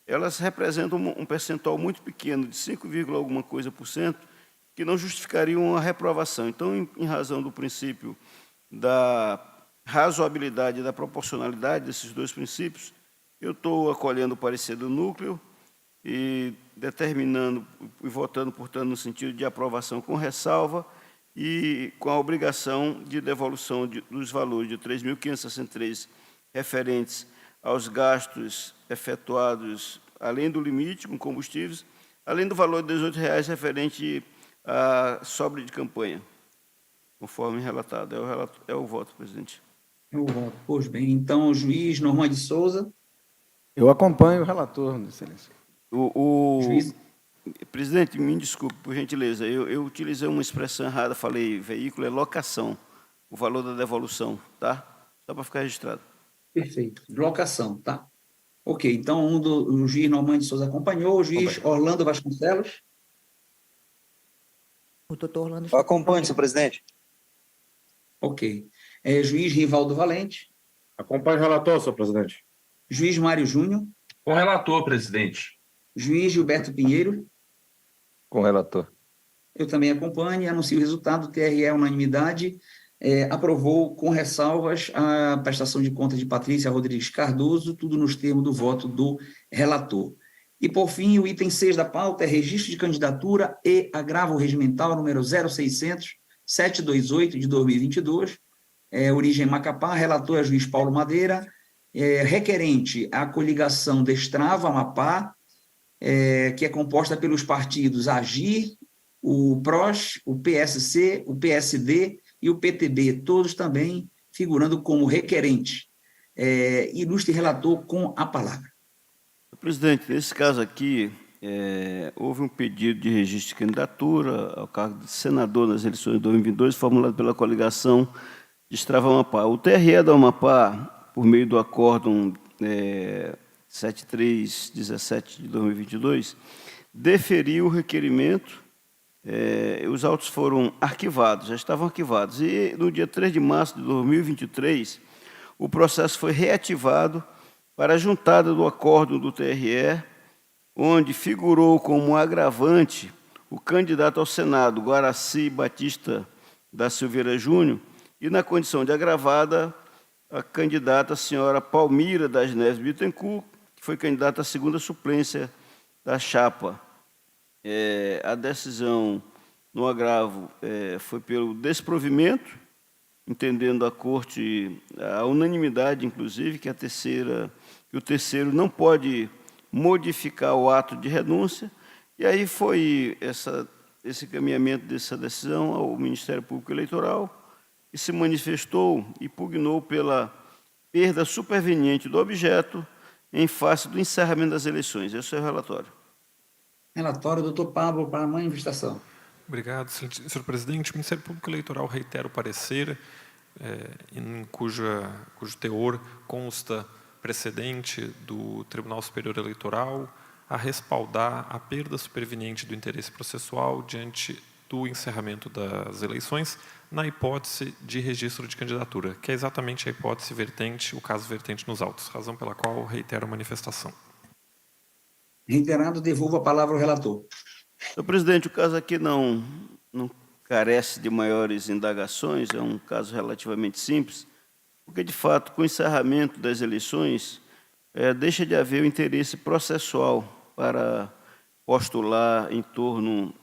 elas representam um percentual muito pequeno, de 5, alguma coisa por cento, que não justificariam a reprovação. Então, em razão do princípio da razoabilidade e da proporcionalidade desses dois princípios, eu estou acolhendo o parecer do núcleo e determinando e votando, portanto, no sentido de aprovação com ressalva e com a obrigação de devolução dos valores de 3.563 referentes aos gastos efetuados além do limite com combustíveis, além do valor de R$ 18,00 referente à sobra de campanha, conforme relatado. É o voto, presidente. É o voto. Pois bem, então, o juiz Norman de Souza. Eu acompanho o relator, excelência. Juiz. Presidente, me desculpe, por gentileza, eu utilizei uma expressão errada, falei veículo, é locação, o valor da devolução, tá? Só para ficar registrado. Perfeito. Locação, tá? Ok, então o juiz Norman de Souza acompanhou, o juiz Orlando Vasconcelos. O doutor Orlando... Eu acompanho, senhor presidente. Ok. Juiz Rivaldo Valente. Acompanho o relator, senhor presidente. Juiz Mário Júnior. Com o relator, presidente. Juiz Gilberto Pinheiro. Com o relator. Eu também acompanho e anuncio o resultado. O TRE, unanimidade, aprovou com ressalvas a prestação de contas de Patrícia Rodrigues Cardoso, tudo nos termos do voto do relator. E, por fim, o item 6 da pauta é registro de candidatura e agravo regimental número 0600-728 de 2022, origem Macapá, relator é juiz Paulo Madeira, requerente a coligação Destrava Amapá, que é composta pelos partidos Agir, o PROS, o PSC, o PSD e o PTB, todos também figurando como requerente. Ilustre relator com a palavra. Presidente, nesse caso aqui, houve um pedido de registro de candidatura ao cargo de senador nas eleições de 2022, formulado pela coligação Destrava Amapá. O TRE da Amapá, por meio do acórdão 7317 de 2022, deferiu o requerimento, os autos foram arquivados, já estavam arquivados, e no dia 3 de março de 2023, o processo foi reativado para a juntada do acórdão do TRE, onde figurou como agravante o candidato ao Senado, Guaraci Batista da Silveira Júnior, e na condição de agravada, a candidata a senhora Palmira das Neves Bittencourt, que foi candidata à segunda suplência da chapa. A decisão no agravo foi pelo desprovimento, entendendo a Corte, a unanimidade, inclusive, que o terceiro não pode modificar o ato de renúncia, e aí foi esse encaminhamento dessa decisão ao Ministério Público Eleitoral, que se manifestou e pugnou pela perda superveniente do objeto em face do encerramento das eleições. Esse é o relatório. Relatório, doutor Pablo, para a manifestação. Obrigado, senhor presidente. O Ministério Público Eleitoral reitera o parecer, em cujo teor consta precedente do Tribunal Superior Eleitoral a respaldar a perda superveniente do interesse processual diante do encerramento das eleições, na hipótese de registro de candidatura, que é exatamente a hipótese vertente, o caso vertente nos autos, razão pela qual reitero a manifestação. Reiterado, devolvo a palavra ao relator. Senhor presidente, o caso aqui não carece de maiores indagações, é um caso relativamente simples, porque, de fato, com o encerramento das eleições, deixa de haver o interesse processual para postular em torno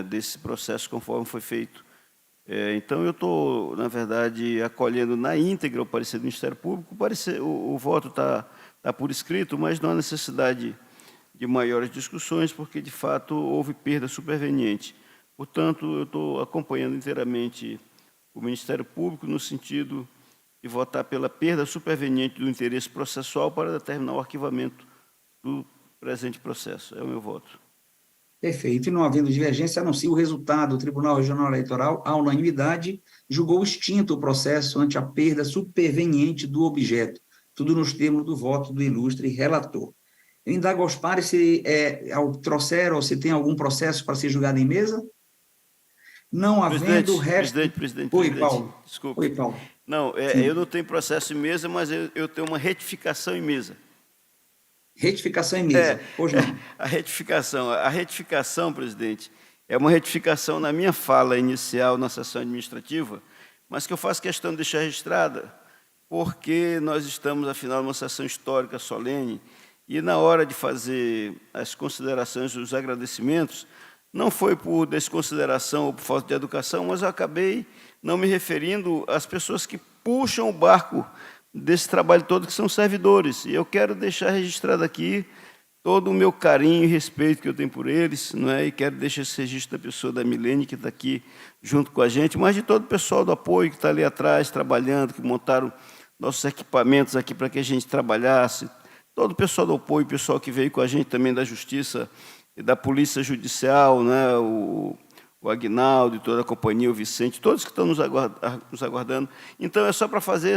desse processo conforme foi feito. Então, eu estou, na verdade, acolhendo na íntegra o parecer do Ministério Público. O voto está por escrito, mas não há necessidade de maiores discussões, porque, de fato, houve perda superveniente. Portanto, eu estou acompanhando inteiramente o Ministério Público no sentido e votar pela perda superveniente do interesse processual para determinar o arquivamento do presente processo. É o meu voto. Perfeito. E não havendo divergência, anuncio o resultado. O Tribunal Regional Eleitoral, à unanimidade, julgou extinto o processo ante a perda superveniente do objeto, tudo nos termos do voto do ilustre relator. Eu indago aos pares se trouxeram ou se tem algum processo para ser julgado em mesa. Não havendo o resto... Presidente. Oi, Paulo. Desculpe. Oi, Paulo. Não, eu não tenho processo em mesa, mas eu tenho uma retificação em mesa. Retificação em mesa. Hoje não. A retificação, presidente, é uma retificação na minha fala inicial na sessão administrativa, mas que eu faço questão de deixar registrada, porque nós estamos, afinal, numa sessão histórica solene, e na hora de fazer as considerações, os agradecimentos, não foi por desconsideração ou por falta de educação, mas eu acabei não me referindo às pessoas que puxam o barco desse trabalho todo, que são servidores. E eu quero deixar registrado aqui todo o meu carinho e respeito que eu tenho por eles, não é? E quero deixar esse registro da pessoa da Milene, que está aqui junto com a gente, mas de todo o pessoal do apoio que está ali atrás, trabalhando, que montaram nossos equipamentos aqui para que a gente trabalhasse, todo o pessoal do apoio, o pessoal que veio com a gente também da Justiça e da Polícia Judicial, né? O Aguinaldo e toda a companhia, o Vicente, todos que estão nos aguardando. Então, é só para fazer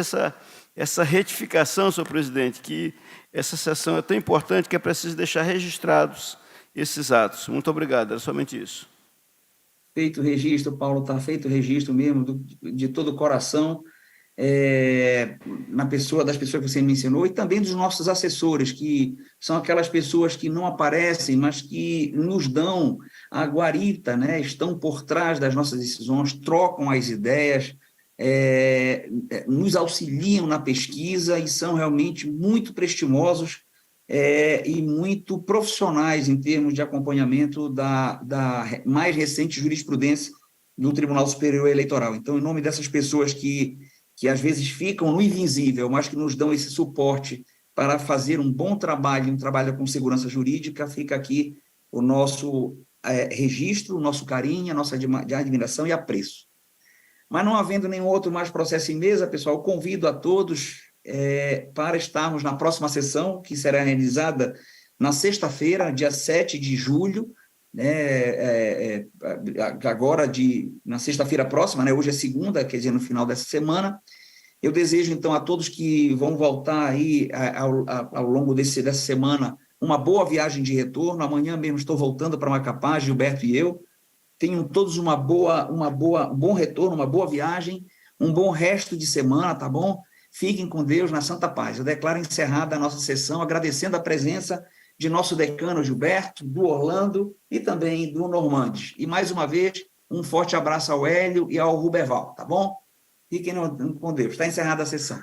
essa retificação, senhor presidente, que essa sessão é tão importante que é preciso deixar registrados esses atos. Muito obrigado, era somente isso. Feito o registro, Paulo, está feito o registro mesmo, de todo o coração, das pessoas que você mencionou, e também dos nossos assessores, que são aquelas pessoas que não aparecem, mas que nos dão a guarita, né? Estão por trás das nossas decisões, trocam as ideias, nos auxiliam na pesquisa e são realmente muito prestimosos e muito profissionais em termos de acompanhamento da mais recente jurisprudência do Tribunal Superior Eleitoral. Então, em nome dessas pessoas que às vezes ficam no invisível, mas que nos dão esse suporte para fazer um bom trabalho, um trabalho com segurança jurídica, fica aqui o nosso registro, o nosso carinho, a nossa admiração e apreço. Mas não havendo nenhum outro mais processo em mesa, pessoal, convido a todos para estarmos na próxima sessão, que será realizada na sexta-feira, dia 7 de julho, né, na sexta-feira próxima, né, hoje é segunda, quer dizer, no final dessa semana. Eu desejo, então, a todos que vão voltar aí ao longo dessa semana, uma boa viagem de retorno. Amanhã mesmo estou voltando para Macapá, Gilberto e eu. Tenham todos um bom retorno, uma boa viagem, um bom resto de semana, tá bom? Fiquem com Deus na santa paz. Eu declaro encerrada a nossa sessão, agradecendo a presença de nosso decano Gilberto, do Orlando e também do Normandes. E, mais uma vez, um forte abraço ao Hélio e ao Ruberval, tá bom? Fiquem com Deus. Está encerrada a sessão.